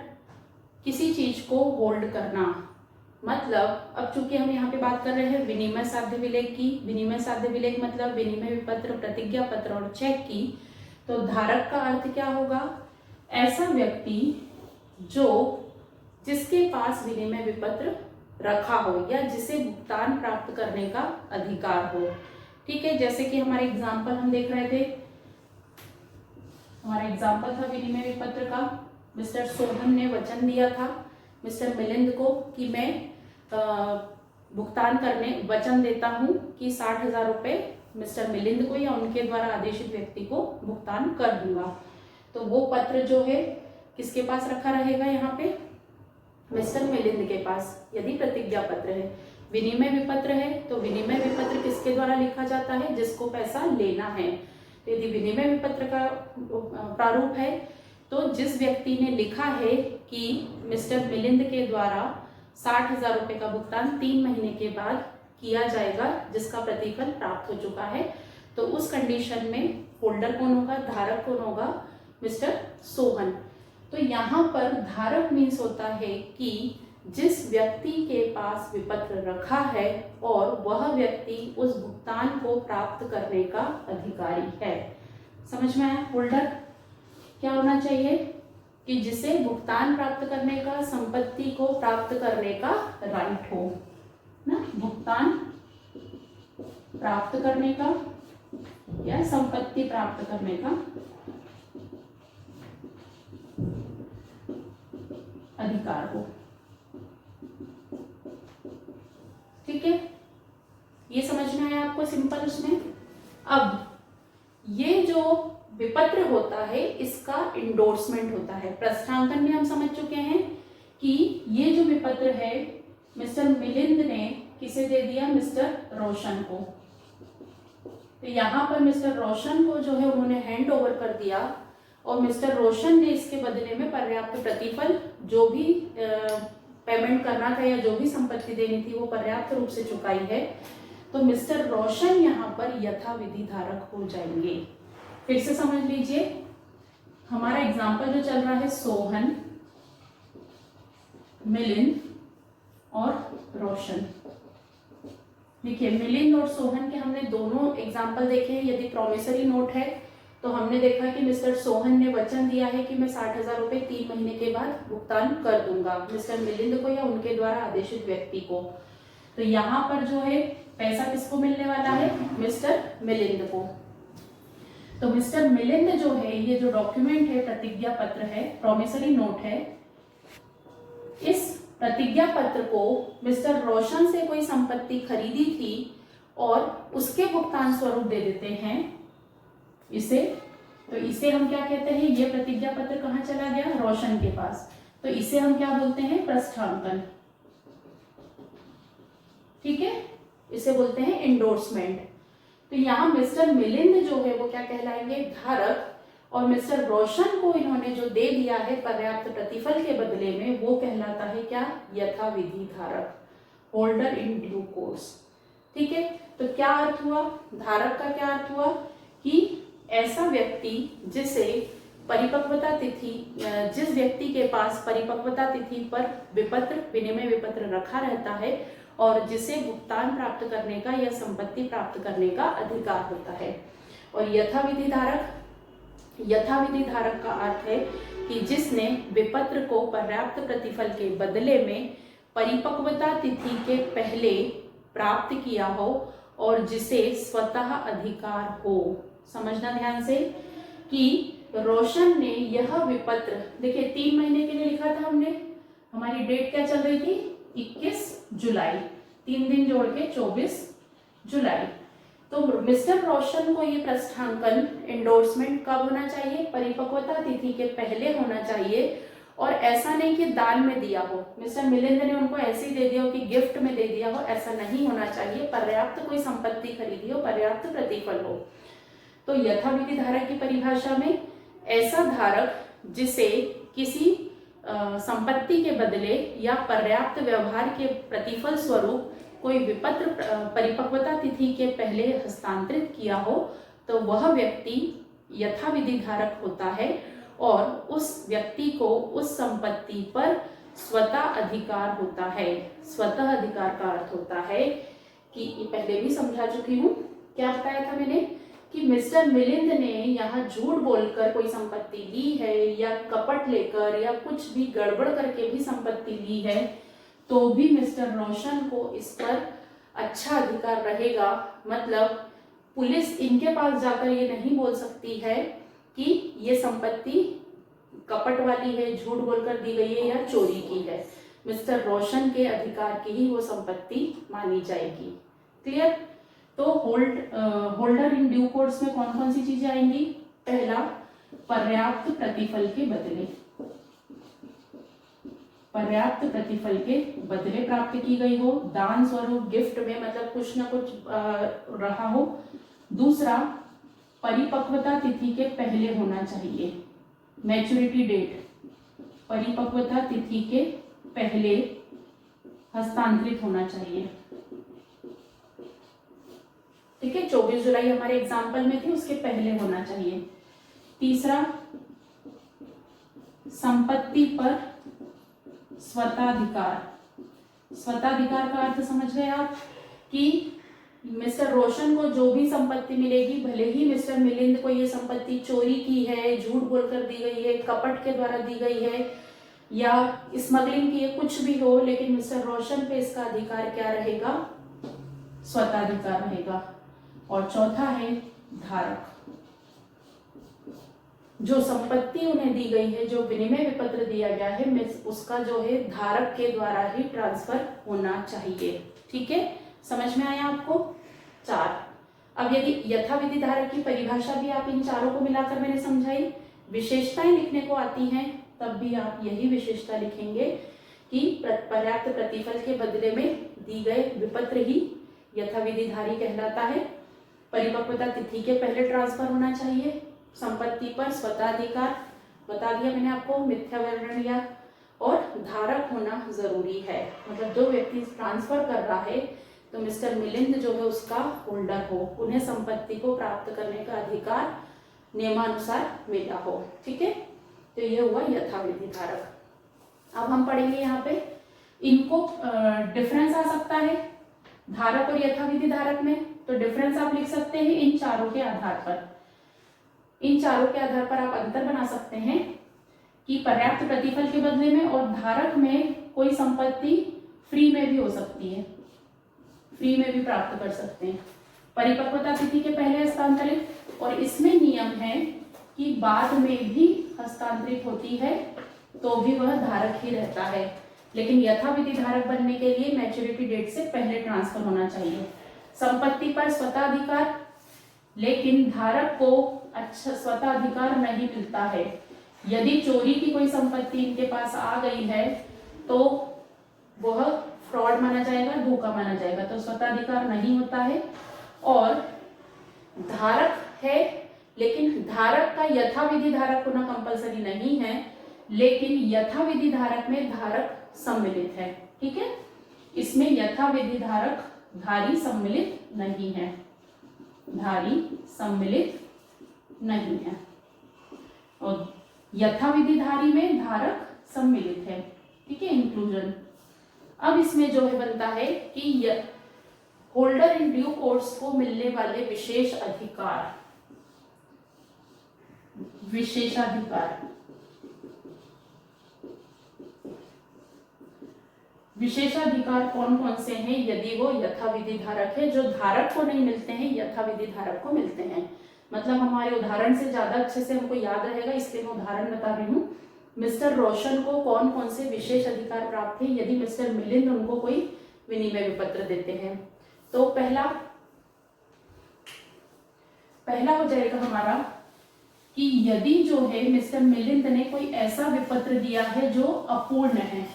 Speaker 1: किसी चीज को होल्ड करना, मतलब अब चूंकि हम यहाँ पे बात कर रहे हैं विनिमय साध्य विलेख की, विनिमय साध्य विलेख मतलब विनिमय विपत्र, प्रतिज्ञा पत्र और चेक की, तो धारक का अर्थ क्या होगा? ऐसा व्यक्ति जो जिसके पास विनिमय विपत्र रखा हो या जिसे भुगतान प्राप्त करने का अधिकार हो। ठीक है, जैसे कि हमारे एग्जाम्पल हम देख रहे थे, हमारा एग्जाम्पल था विनिमय विपत्र का। मिस्टर सोहन ने वचन दिया था मिस्टर मिलिंद को कि मैं भुगतान करने वचन देता हूं कि 60,000 रुपये मिस्टर मिलिंद को या उनके द्वारा आदेशित व्यक्ति को भुगतान कर दूंगा। तो वो पत्र जो है किसके पास रखा रहेगा? यहाँ पे मिस्टर मिलिंद के पास, यदि प्रतिज्ञा पत्र है। विनिमय विपत्र है तो विनिमय विपत्र किसके द्वारा लिखा जाता है? जिसको पैसा लेना है। तो यदि विनिमय विपत्र का प्रारूप है तो जिस व्यक्ति ने लिखा है कि मिस्टर मिलिंद के द्वारा 60,000 रुपये का भुगतान 3 महीने के बाद किया जाएगा, जिसका प्रतिफल प्राप्त हो चुका है, तो उस कंडीशन में होल्डर कौन होगा? धारक कौन होगा? मिस्टर सोहन। तो यहाँ पर धारक मीन्स होता है कि जिस व्यक्ति के पास विपत्र रखा है और वह व्यक्ति उस भुगतान को प्राप्त करने का अधिकारी है। समझ में आया? होल्डर क्या होना चाहिए? कि जिसे भुगतान प्राप्त करने का, संपत्ति को प्राप्त करने का राइट हो ना, भुगतान प्राप्त करने का या संपत्ति प्राप्त करने का अधिकार हो। ठीक है, ये समझ में आया आपको सिंपल उसमें। अब ये जो विपत्र होता है इसका इंडोर्समेंट होता है। प्रस्थांकन में हम समझ चुके हैं कि ये जो विपत्र है मिस्टर मिलिंद ने किसे दे दिया? मिस्टर रोशन को। तो यहाँ पर मिस्टर रोशन को जो है उन्होंने हैंड ओवर कर दिया और मिस्टर रोशन ने इसके बदले में पर्याप्त प्रतिफल, जो भी पेमेंट करना था या जो भी संपत्ति देनी थी वो पर्याप्त रूप से चुकाई है। तो मिस्टर रोशन यहाँ पर यथाविधि धारक हो जाएंगे। फिर से समझ लीजिए, हमारा एग्जाम्पल जो चल रहा है सोहन, मिलिंद और रोशन। देखिए, मिलिंद और सोहन के हमने दोनों एग्जाम्पल देखे हैं। यदि प्रोमिसरी नोट है तो हमने देखा कि मिस्टर सोहन ने वचन दिया है कि मैं 60,000 रुपये 3 महीने के बाद भुगतान कर दूंगा मिस्टर मिलिंद को या उनके द्वारा आदेशित व्यक्ति को। तो यहाँ पर जो है पैसा किसको मिलने वाला है? मिस्टर मिलिंद को। तो मिस्टर मिलिंद जो है, ये जो डॉक्यूमेंट है, प्रतिज्ञा पत्र है, प्रोमिसरी नोट है, इस प्रतिज्ञा पत्र को मिस्टर रोशन से कोई संपत्ति खरीदी थी और उसके भुगतान स्वरूप दे देते हैं इसे। तो इसे हम क्या कहते हैं? ये प्रतिज्ञा पत्र कहाँ चला गया? रोशन के पास। तो इसे हम क्या बोलते हैं? प्रस्थांकन। ठीक है, इसे बोलते हैं इंडोर्समेंट। तो यहाँ मिस्टर मिलिंद जो है वो क्या कहलाएंगे? धारक, और मिस्टर रोशन को इन्होंने जो दे दिया है पर्याप्त प्रतिफल के बदले में, वो कहलाता है क्या? यथाविधि धारक, होल्डर इन ड्यू कोर्स। ठीक है, तो क्या अर्थ हुआ? धारक का क्या अर्थ हुआ कि ऐसा व्यक्ति जिसे परिपक्वता तिथि, जिस व्यक्ति के पास परिपक्वता तिथि पर विपत्र, विनिमय विपत्र रखा रहता है और जिसे भुगतान प्राप्त करने का या संपत्ति प्राप्त करने का अधिकार होता है। और यथाविधि धारक, यथाविधि धारक का अर्थ है कि जिसने विपत्र को पर्याप्त प्रतिफल के बदले में परिपक्वता तिथि के पहले प्राप्त किया हो और जिसे स्वतः अधिकार हो। समझना ध्यान से कि रोशन ने यह विपत्र, देखिए 3 महीने के लिए लिखा था हमने, हमारी डेट क्या चल रही थी? 21 जुलाई, 3 दिन जोड़ के 24 जुलाई। तो मिस्टर रोशन को ये प्रस्थांकन एंडोर्समेंट कब होना चाहिए? परिपक्वता तिथि के पहले होना चाहिए। और ऐसा नहीं कि दान में दिया हो, मिस्टर मिलिंद ने उनको ऐसे ही दे दिया हो कि गिफ्ट में दे दिया हो, ऐसा नहीं होना चाहिए। पर्याप्त कोई संपत्ति खरीदी हो, पर्याप्त प्रतिफल हो। तो यथाविधि धारक की परिभाषा में ऐसा धारक जिसे किसी संपत्ति के बदले या पर्याप्त व्यवहार के प्रतिफल स्वरूप कोई विपत्र परिपक्वता तिथि के पहले हस्तांतरित किया हो, तो वह व्यक्ति यथाविधि धारक होता है और उस व्यक्ति को उस संपत्ति पर स्वतः अधिकार होता है। स्वतः अधिकार का अर्थ होता है कि पहले भी समझा चुकी हूँ, क्या बताया था मैंने कि मिस्टर मिलिंद ने यहाँ झूठ बोलकर कोई संपत्ति ली है या कपट लेकर या कुछ भी गड़बड़ करके भी संपत्ति ली है, तो भी मिस्टर रोशन को इस पर अच्छा अधिकार रहेगा। मतलब पुलिस इनके पास जाकर ये नहीं बोल सकती है कि ये संपत्ति कपट वाली है, झूठ बोलकर दी गई है या चोरी की है। मिस्टर रोशन के अधिकार की ही वो संपत्ति मानी जाएगी। क्लियर? तो होल्डर इन ड्यू कोर्स में कौन कौन सी चीजें आएंगी? पहला, पर्याप्त प्रतिफल के बदले, पर्याप्त प्रतिफल के बदले प्राप्त की गई हो, दान स्वरूप, गिफ्ट में, मतलब कुछ ना कुछ रहा हो। दूसरा, परिपक्वता तिथि के पहले होना चाहिए, मैच्योरिटी डेट, परिपक्वता तिथि के पहले हस्तांतरित होना चाहिए। ठीक है, 24 जुलाई हमारे एग्जाम्पल में थी, उसके पहले होना चाहिए। तीसरा, संपत्ति पर स्वताधिकार। स्वताधिकार का अर्थ समझ गए आप कि मिस्टर रोशन को जो भी संपत्ति मिलेगी, भले ही मिस्टर मिलिंद को ये संपत्ति चोरी की है, झूठ बोलकर दी गई है, कपट के द्वारा दी गई है या स्मगलिंग की है, कुछ भी हो, लेकिन मिस्टर रोशन पे इसका अधिकार क्या रहेगा? स्वताधिकार रहेगा। और चौथा है धारक, जो संपत्ति उन्हें दी गई है, जो विनिमय विपत्र दिया गया है, उसका जो है धारक के द्वारा ही ट्रांसफर होना चाहिए। ठीक है, समझ में आया आपको? 4। अब यदि यथाविधि धारक की परिभाषा भी आप इन चारों को मिलाकर मैंने समझाई, विशेषताएं लिखने को आती हैं, तब भी आप यही विशेषता लिखेंगे कि पर्याप्त प्रतिफल के बदले में दी गए विपत्र ही यथाविधि धारी कहलाता है। परिपक्वता तिथि के पहले ट्रांसफर होना चाहिए। संपत्ति पर स्वताधिकार बता दिया मैंने आपको, मिथ्या विवरण या और धारक होना जरूरी है। मतलब जो व्यक्ति ट्रांसफर कर रहा है तो मिस्टर मिलिंद जो है उसका होल्डर हो, उन्हें संपत्ति को प्राप्त करने का अधिकार नियमानुसार मिला हो। ठीक है, तो ये हुआ यथाविधि धारक। अब हम पढ़ेंगे यहाँ पे इनको डिफरेंस आ सकता है धारक और यथाविधि धारक में, तो डिफरेंस आप लिख सकते हैं इन चारों के आधार पर। इन चारों के आधार पर आप अंतर बना सकते हैं कि पर्याप्त प्रतिफल के बदले में और धारक में कोई संपत्ति फ्री में भी हो सकती है, फ्री में भी प्राप्त कर सकते हैं, परिपक्वता तिथि के पहले हस्तांतरित, और इसमें नियम है कि बाद में भी हस्तांतरित होती है तो भी वह धारक ही रहता है। लेकिन यथाविधि धारक बनने के लिए मैच्योरिटी डेट से पहले ट्रांसफर होना चाहिए। संपत्ति पर स्वताधिकार, लेकिन धारक को अच्छा स्वताधिकार नहीं मिलता है। यदि चोरी की कोई संपत्ति इनके पास आ गई है तो वह फ्रॉड माना जाएगा, धोखा माना जाएगा, तो स्वताधिकार नहीं होता है। और धारक है लेकिन धारक का यथाविधि धारक होना कंपलसरी नहीं है, लेकिन यथाविधि धारक में धारक सम्मिलित है। ठीक है, इसमें यथाविधि धारक धारी सम्मिलित नहीं है, धारी सम्मिलित नहीं है, और यथाविधि धारी में धारक सम्मिलित है। ठीक है, इंक्लूजन। अब इसमें जो है बनता है कि होल्डर इन ड्यू कोर्स को मिलने वाले विशेष अधिकार, विशेषाधिकार, विशेषाधिकार कौन कौन से हैं यदि वो यथाविधि धारक है। जो धारक को नहीं मिलते हैं, यथाविधि धारक को मिलते हैं। मतलब हमारे उदाहरण से ज्यादा अच्छे से हमको याद रहेगा, इसलिए मैं उदाहरण बता रही हूँ। मिस्टर रोशन को कौन कौन से विशेष अधिकार प्राप्त थे यदि मिस्टर मिलिंद उनको कोई विनिमय विपत्र देते हैं। तो पहला हो जाएगा हमारा कि यदि जो है मिस्टर मिलिंद ने कोई ऐसा विपत्र दिया है जो अपूर्ण है,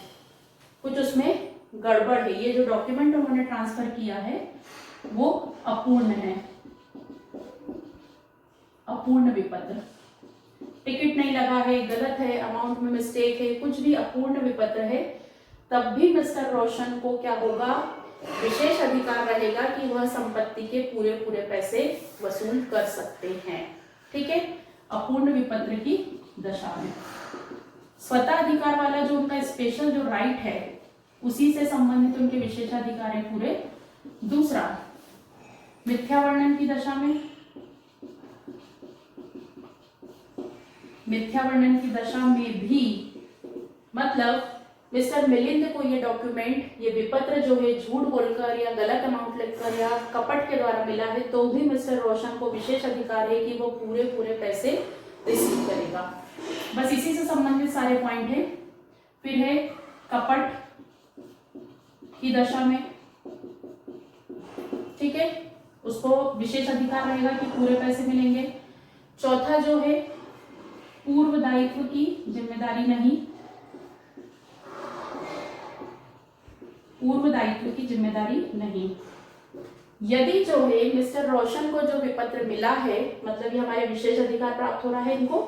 Speaker 1: कुछ उसमें गड़बड़ है, ये जो डॉक्यूमेंट उन्होंने ट्रांसफर किया है वो अपूर्ण है, अपूर्ण विपत्र, टिकट नहीं लगा है, गलत है, अमाउंट में मिस्टेक है, कुछ भी अपूर्ण विपत्र है, तब भी मिस्टर रोशन को क्या होगा, विशेष अधिकार रहेगा कि वह संपत्ति के पूरे पूरे पैसे वसूल कर सकते हैं। ठीक है, अपूर्ण विपत्र की दशा में स्वतः अधिकार वाला जो उनका स्पेशल जो राइट है उसी से संबंधित उनके विशेषाधिकार है पूरे। दूसरा, मिथ्या वर्णन की दशा में, मिथ्या वर्णन की दशा में भी मतलब मिस्टर मिलिंद को ये डॉक्यूमेंट, ये विपत्र जो है झूठ बोलकर या गलत अमाउंट लिखकर या कपट के द्वारा मिला है, तो भी मिस्टर रोशन को विशेष अधिकार है कि वो पूरे पूरे पैसे रिसीव करेगा। बस इसी से संबंधित सारे पॉइंट है। फिर है कपट की दशा में, ठीक है, उसको विशेष अधिकार रहेगा कि पूरे पैसे मिलेंगे। चौथा जो है पूर्व दायित्व की जिम्मेदारी नहीं, पूर्व दायित्व की जिम्मेदारी नहीं। यदि जो है मिस्टर रोशन को जो विपत्र मिला है, मतलब ये हमारे विशेष अधिकार प्राप्त हो रहा है इनको,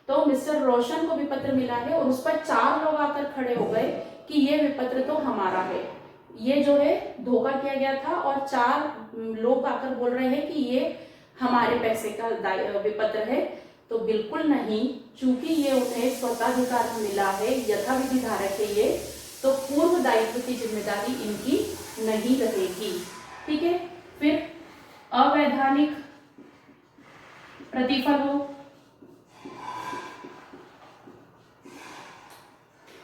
Speaker 1: तो मिस्टर रोशन को विपत्र मिला है और उस पर 4 लोग आकर खड़े हो गए कि ये विपत्र तो हमारा है, ये जो है धोखा किया गया था, और 4 लोग आकर बोल रहे हैं कि ये हमारे पैसे का विपत्र है, तो बिल्कुल नहीं, चूंकि ये उन्हें स्वताधिकार मिला है, यथाविधि धारक है ये, तो पूर्व दायित्व की जिम्मेदारी इनकी नहीं रहेगी। ठीक है, फिर अवैधानिक प्रतिफल हो,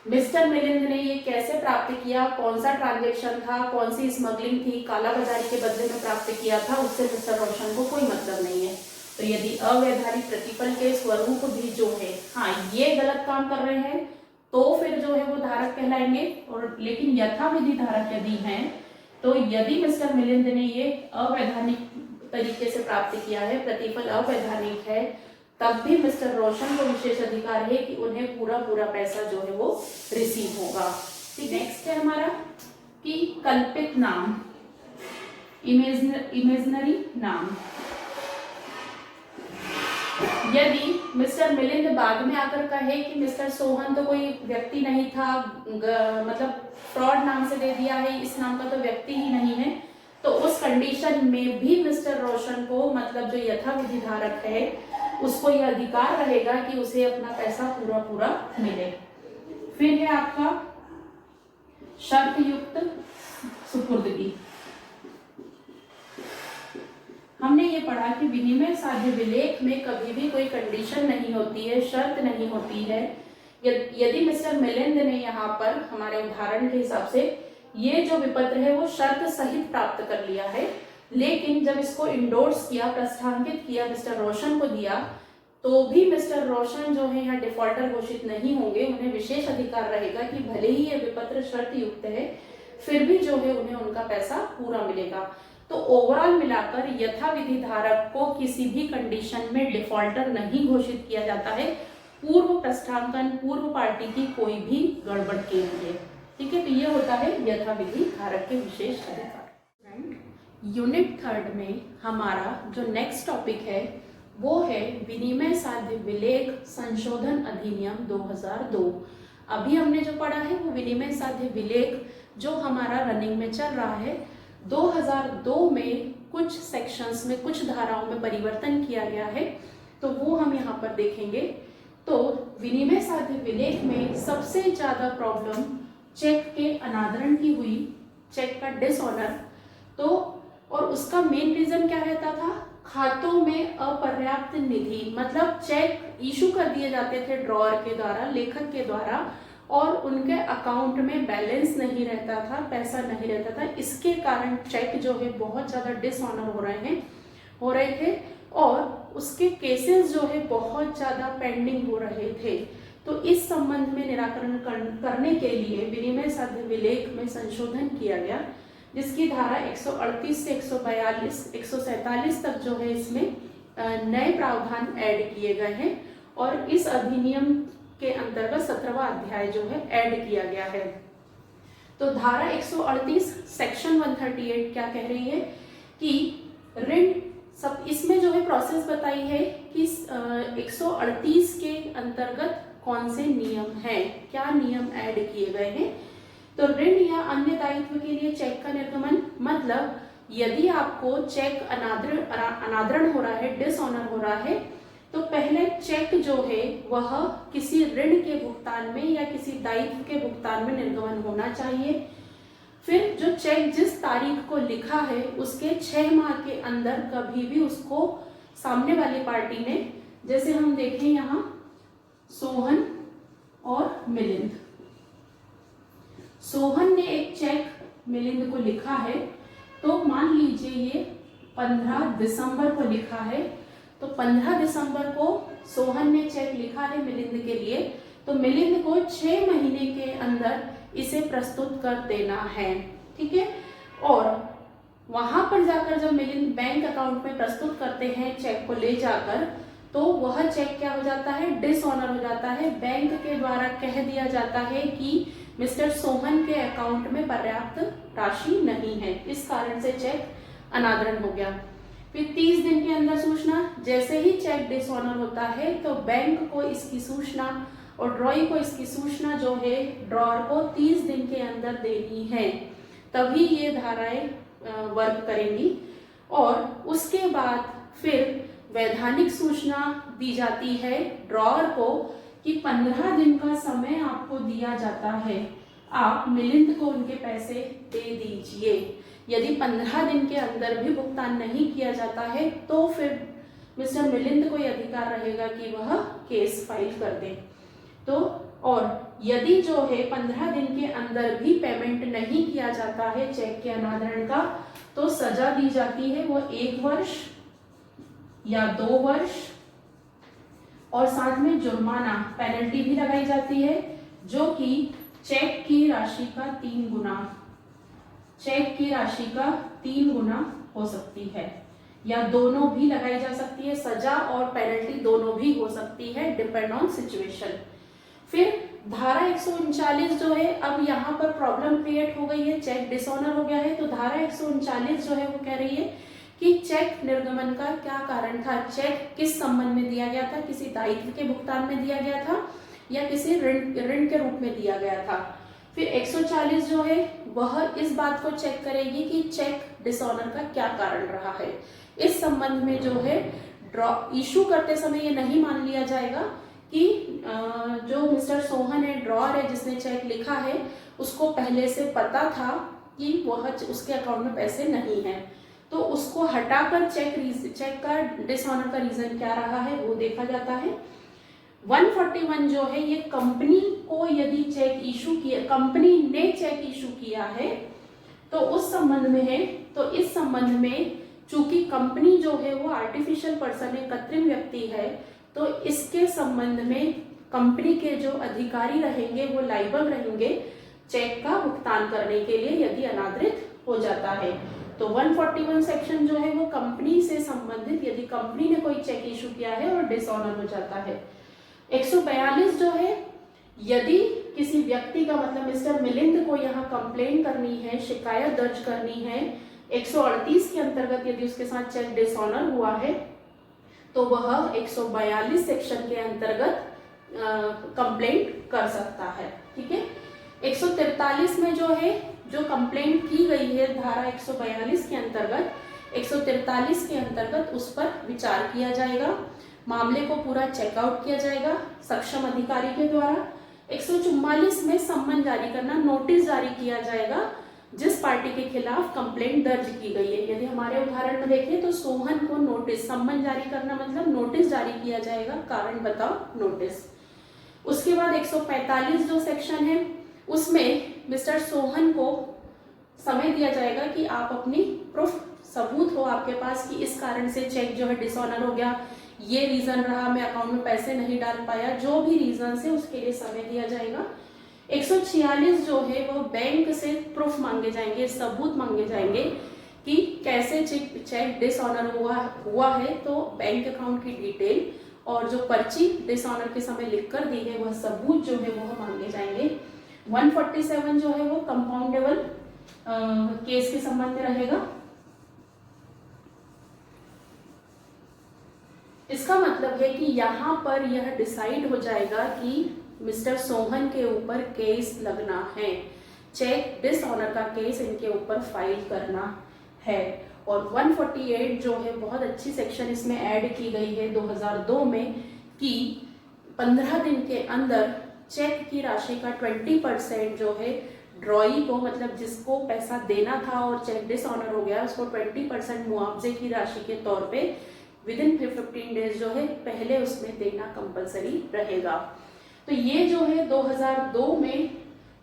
Speaker 1: मिस्टर मिलिंद ने ये कैसे प्राप्त किया, कौन सा ट्रांजैक्शन था, कौन सी स्मगलिंग थी, काला बाजारी के बदले में प्राप्त किया था, उससे मिस्टर रोशन को कोई मतलब नहीं है। तो यदि अवैधानिक प्रतिफल के स्वरूप भी जो है, हाँ ये गलत काम कर रहे हैं, तो फिर जो है वो धारक कहलाएंगे। और लेकिन यथाविधि धारक यदि हैं, तो यदि मिस्टर मिलिंद ने ये अवैधानिक तरीके से प्राप्त किया है, प्रतिफल अवैधानिक है, तब भी मिस्टर रोशन को विशेष अधिकार है कि उन्हें पूरा पूरा पैसा जो है वो रिसीव होगा। ठीक, नेक्स्ट है हमारा कि कल्पित नाम, इमेजिनरी नाम। यदि मिस्टर मिलिंद बाद में आकर कहे कि मिस्टर सोहन तो कोई व्यक्ति नहीं था, मतलब फ्रॉड नाम से दे दिया है, इस नाम का तो व्यक्ति ही नहीं है, तो उस कंडीशन में भी मिस्टर रोशन को, मतलब जो यथाविधि धारक है, उसको यह अधिकार रहेगा कि उसे अपना पैसा पूरा पूरा मिले। फिर है आपका शर्त युक्त सुपुर्दगी। हमने ये पढ़ा कि विनिमय साध्य विलेख में कभी भी कोई कंडीशन नहीं होती है, शर्त नहीं होती है। यदि मिस्टर मिलिंद ने यहाँ पर हमारे उदाहरण के हिसाब से ये जो विपत्र है वो शर्त सहित प्राप्त कर लिया है, लेकिन जब इसको इंडोर्स किया, प्रस्थांकित किया, मिस्टर रोशन को दिया, तो भी मिस्टर रोशन जो है यहाँ डिफॉल्टर घोषित नहीं होंगे। उन्हें विशेष अधिकार रहेगा कि भले ही ये विपत्र शर्त युक्त है, फिर भी जो है उन्हें उनका पैसा पूरा मिलेगा। तो ओवरऑल मिलाकर यथाविधि धारक को किसी भी कंडीशन में डिफॉल्टर नहीं घोषित किया जाता है, पूर्व प्रस्थांकन, पूर्व पार्टी की कोई भी गड़बड़ के लिए। ठीक है, तो ये होता है यथाविधि धारक के विशेष अधिकार। यूनिट 3 में हमारा जो नेक्स्ट टॉपिक है वो है विनिमय साध्य विलेख संशोधन अधिनियम 2002। अभी हमने जो पढ़ा है वो विनिमय साध्य विलेख जो हमारा रनिंग में चल रहा है। 2002 में कुछ सेक्शंस में, कुछ धाराओं में परिवर्तन किया गया है, तो वो हम यहाँ पर देखेंगे। तो विनिमय साध्य विलेख में सबसे ज्यादा प्रॉब्लम चेक के अनादरण की हुई, चेक का डिसऑनर। तो और उसका मेन रीजन क्या रहता था? खातों में अपर्याप्त निधि, मतलब चेक इशू कर दिए जाते थे ड्रॉअर के द्वारा, लेखक के द्वारा, और उनके अकाउंट में बैलेंस नहीं रहता था, पैसा नहीं रहता था। इसके कारण चेक जो है बहुत ज्यादा डिसऑनर हो रहे थे और उसके केसेस जो है बहुत ज्यादा पेंडिंग हो रहे थे। तो इस संबंध में निराकरण करने के लिए विनिमय साध्य विलेख में संशोधन किया गया, जिसकी धारा 138 से 142, 147 तक जो है इसमें नए प्रावधान ऐड किए गए हैं और इस अधिनियम के अंतर्गत 17वां अध्याय जो है ऐड किया गया है। तो धारा 138 सेक्शन 138 क्या कह रही है कि ऋण सब, इसमें जो है प्रोसेस बताई है कि 138 के अंतर्गत कौन से नियम हैं, क्या नियम ऐड किए गए हैं। तो ऋण या अन्य दायित्व के लिए चेक का निर्गमन, मतलब यदि आपको चेक अनादरण हो रहा है, डिसऑनर हो रहा है, तो पहले चेक जो है वह किसी ऋण के भुगतान में या किसी दायित्व के भुगतान में निर्गमन होना चाहिए। फिर जो चेक जिस तारीख को लिखा है उसके 6 माह के अंदर कभी भी उसको सामने वाली पार्टी ने, जैसे हम देखें यहाँ सोहन और मिलिंद, सोहन ने एक चेक मिलिंद को लिखा है, तो मान लीजिए ये 15 दिसंबर को लिखा है, तो 15 दिसंबर को सोहन ने चेक लिखा है मिलिंद के लिए, तो मिलिंद को 6 महीने के अंदर इसे प्रस्तुत कर देना है, ठीक है। और वहां पर जाकर जब मिलिंद बैंक अकाउंट में प्रस्तुत करते हैं चेक को ले जाकर, तो वह चेक क्या हो जाता है? डिसऑनर हो जाता है। बैंक के द्वारा कह दिया जाता है कि मिस्टर सोहन के अकाउंट में पर्याप्त राशि नहीं है, इस कारण से चेक अनादरण हो गया। फिर 30 दिन के अंदर सूचना, जैसे ही चेक डिसऑनर होता है तो बैंक को इसकी सूचना और ड्रॉई को इसकी सूचना जो है ड्रॉअर को 30 दिन के अंदर देनी है, तभी ये धाराएं वर्क करेंगी। और उसके बाद फिर वैधानिक सूचना दी जाती है ड्रॉअर को कि 15 दिन का समय आपको दिया जाता है, आप मिलिंद को उनके पैसे दे दीजिए। यदि 15 दिन के अंदर भी भुगतान नहीं किया जाता है तो फिर मिस्टर मिलिंद को यह अधिकार रहेगा कि वह केस फाइल कर दे। तो और यदि जो है 15 दिन के अंदर भी पेमेंट नहीं किया जाता है चेक के अनादरण का, तो सजा दी जाती है वो 1 वर्ष या 2 वर्ष, और साथ में जुर्माना पेनल्टी भी लगाई जाती है, जो कि चेक की राशि का 3 गुना, चेक की राशि का 3 गुना हो सकती है, या दोनों भी लगाई जा सकती है। सजा और पेनल्टी दोनों भी हो सकती है, डिपेंड ऑन सिचुएशन। फिर धारा 139 जो है, अब यहाँ पर प्रॉब्लम क्रिएट हो गई है, चेक डिसऑनर हो गया है, तो धारा 139 जो है वो कह रही है कि चेक निर्गमन का क्या कारण था, चेक किस संबंध में दिया गया था, किसी दायित्व के भुगतान में दिया गया था या किसी ऋण के रूप में दिया गया था। फिर 140 जो है वह इस बात को चेक करेगी कि चेक डिसऑनर का क्या कारण रहा है। इस संबंध में जो है इशू करते समय ये नहीं मान लिया जाएगा कि जो मिस्टर सोहन है, ड्रॉअर है जिसने चेक लिखा है, उसको पहले से पता था कि वह उसके अकाउंट में पैसे नहीं है, तो उसको हटाकर चेक का डिसऑनर का रीजन क्या रहा है वो देखा जाता है। 141 जो है ये कंपनी को यदि चेक इशू किया, कंपनी ने चेक इशू किया है तो उस संबंध में है। तो इस संबंध में चूंकि कंपनी जो है वो आर्टिफिशियल पर्सन है, कृत्रिम व्यक्ति है, तो इसके संबंध में कंपनी के जो अधिकारी रहेंगे वो लायबल रहेंगे चेक का भुगतान करने के लिए यदि अनादरित हो जाता है। तो 141 सेक्शन जो है वो कंपनी से संबंधित, यदि कंपनी ने कोई चेक इशू किया है और डिसऑनर हो जाता है। 142 जो है, यदि किसी व्यक्ति का, मतलब मिस्टर मिलिंद को यहाँ कंप्लेन करनी है, शिकायत दर्ज करनी है 138 के अंतर्गत, यदि उसके साथ चेक डिसऑनर हुआ है, तो वह 142 सेक्शन के अंतर्गत कंप्लेंट कर सकता है। ठीक है, 143 में जो है, जो कंप्लेंट की गई है धारा 142 के अंतर्गत, 143 के अंतर्गत उस पर विचार किया जाएगा, मामले को पूरा चेकआउट किया जाएगा सक्षम अधिकारी के द्वारा। 144 में सम्मन जारी करना, नोटिस जारी किया जाएगा जिस पार्टी के खिलाफ कंप्लेंट दर्ज की गई है। यदि हमारे उदाहरण में देखें तो सोहन को नोटिस, सम्मन जारी करना मतलब नोटिस जारी किया जाएगा, कारण बताओ नोटिस। उसके बाद 145 जो सेक्शन है उसमें मिस्टर सोहन को समय दिया जाएगा कि आप अपनी प्रूफ, सबूत हो आपके पास कि इस कारण से चेक जो है डिसऑनर हो गया, ये रीजन रहा, मैं अकाउंट में पैसे नहीं डाल पाया, जो भी रीजन है उसके लिए समय दिया जाएगा। 146 जो है वो बैंक से प्रूफ मांगे जाएंगे, सबूत मांगे जाएंगे कि कैसे चेक डिसऑनर हुआ है, तो बैंक अकाउंट की डिटेल और जो पर्ची डिसऑनर के समय लिखकर दी है वह सबूत जो है वह मांगे जाएंगे। 147 जो है वो कंपाउंडेबल केस के संबंध में रहेगा। इसका मतलब है कि यहाँ पर यह डिसाइड हो जाएगा कि मिस्टर सोहन के ऊपर केस लगना है, चेक डिसऑनर का केस इनके ऊपर फाइल करना है। और 148 जो है बहुत अच्छी सेक्शन इसमें ऐड की गई है 2002 में कि 15 दिन के अंदर चेक की राशि का 20% जो है ड्रॉई को, मतलब जिसको पैसा देना था और चेक डिसऑनर हो गया, उसको 20% मुआवजे की राशि के तौर पे विदिन 15 डेज जो है पहले उसमें देना कंपलसरी रहेगा। तो ये जो है 2002 में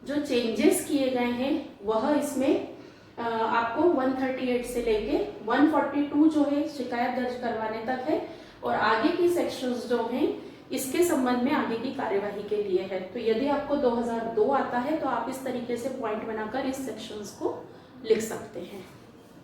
Speaker 1: जो चेंजेस किए गए हैं वह इसमें आपको 138 से लेके 142 जो है शिकायत दर्ज करवाने तक है, और आगे की सेक्शंस जो हैं इसके संबंध में आगे की कार्यवाही के लिए है। तो यदि आपको 2002 आता है तो आप इस तरीके से पॉइंट बनाकर इस सेक्शंस को लिख सकते हैं।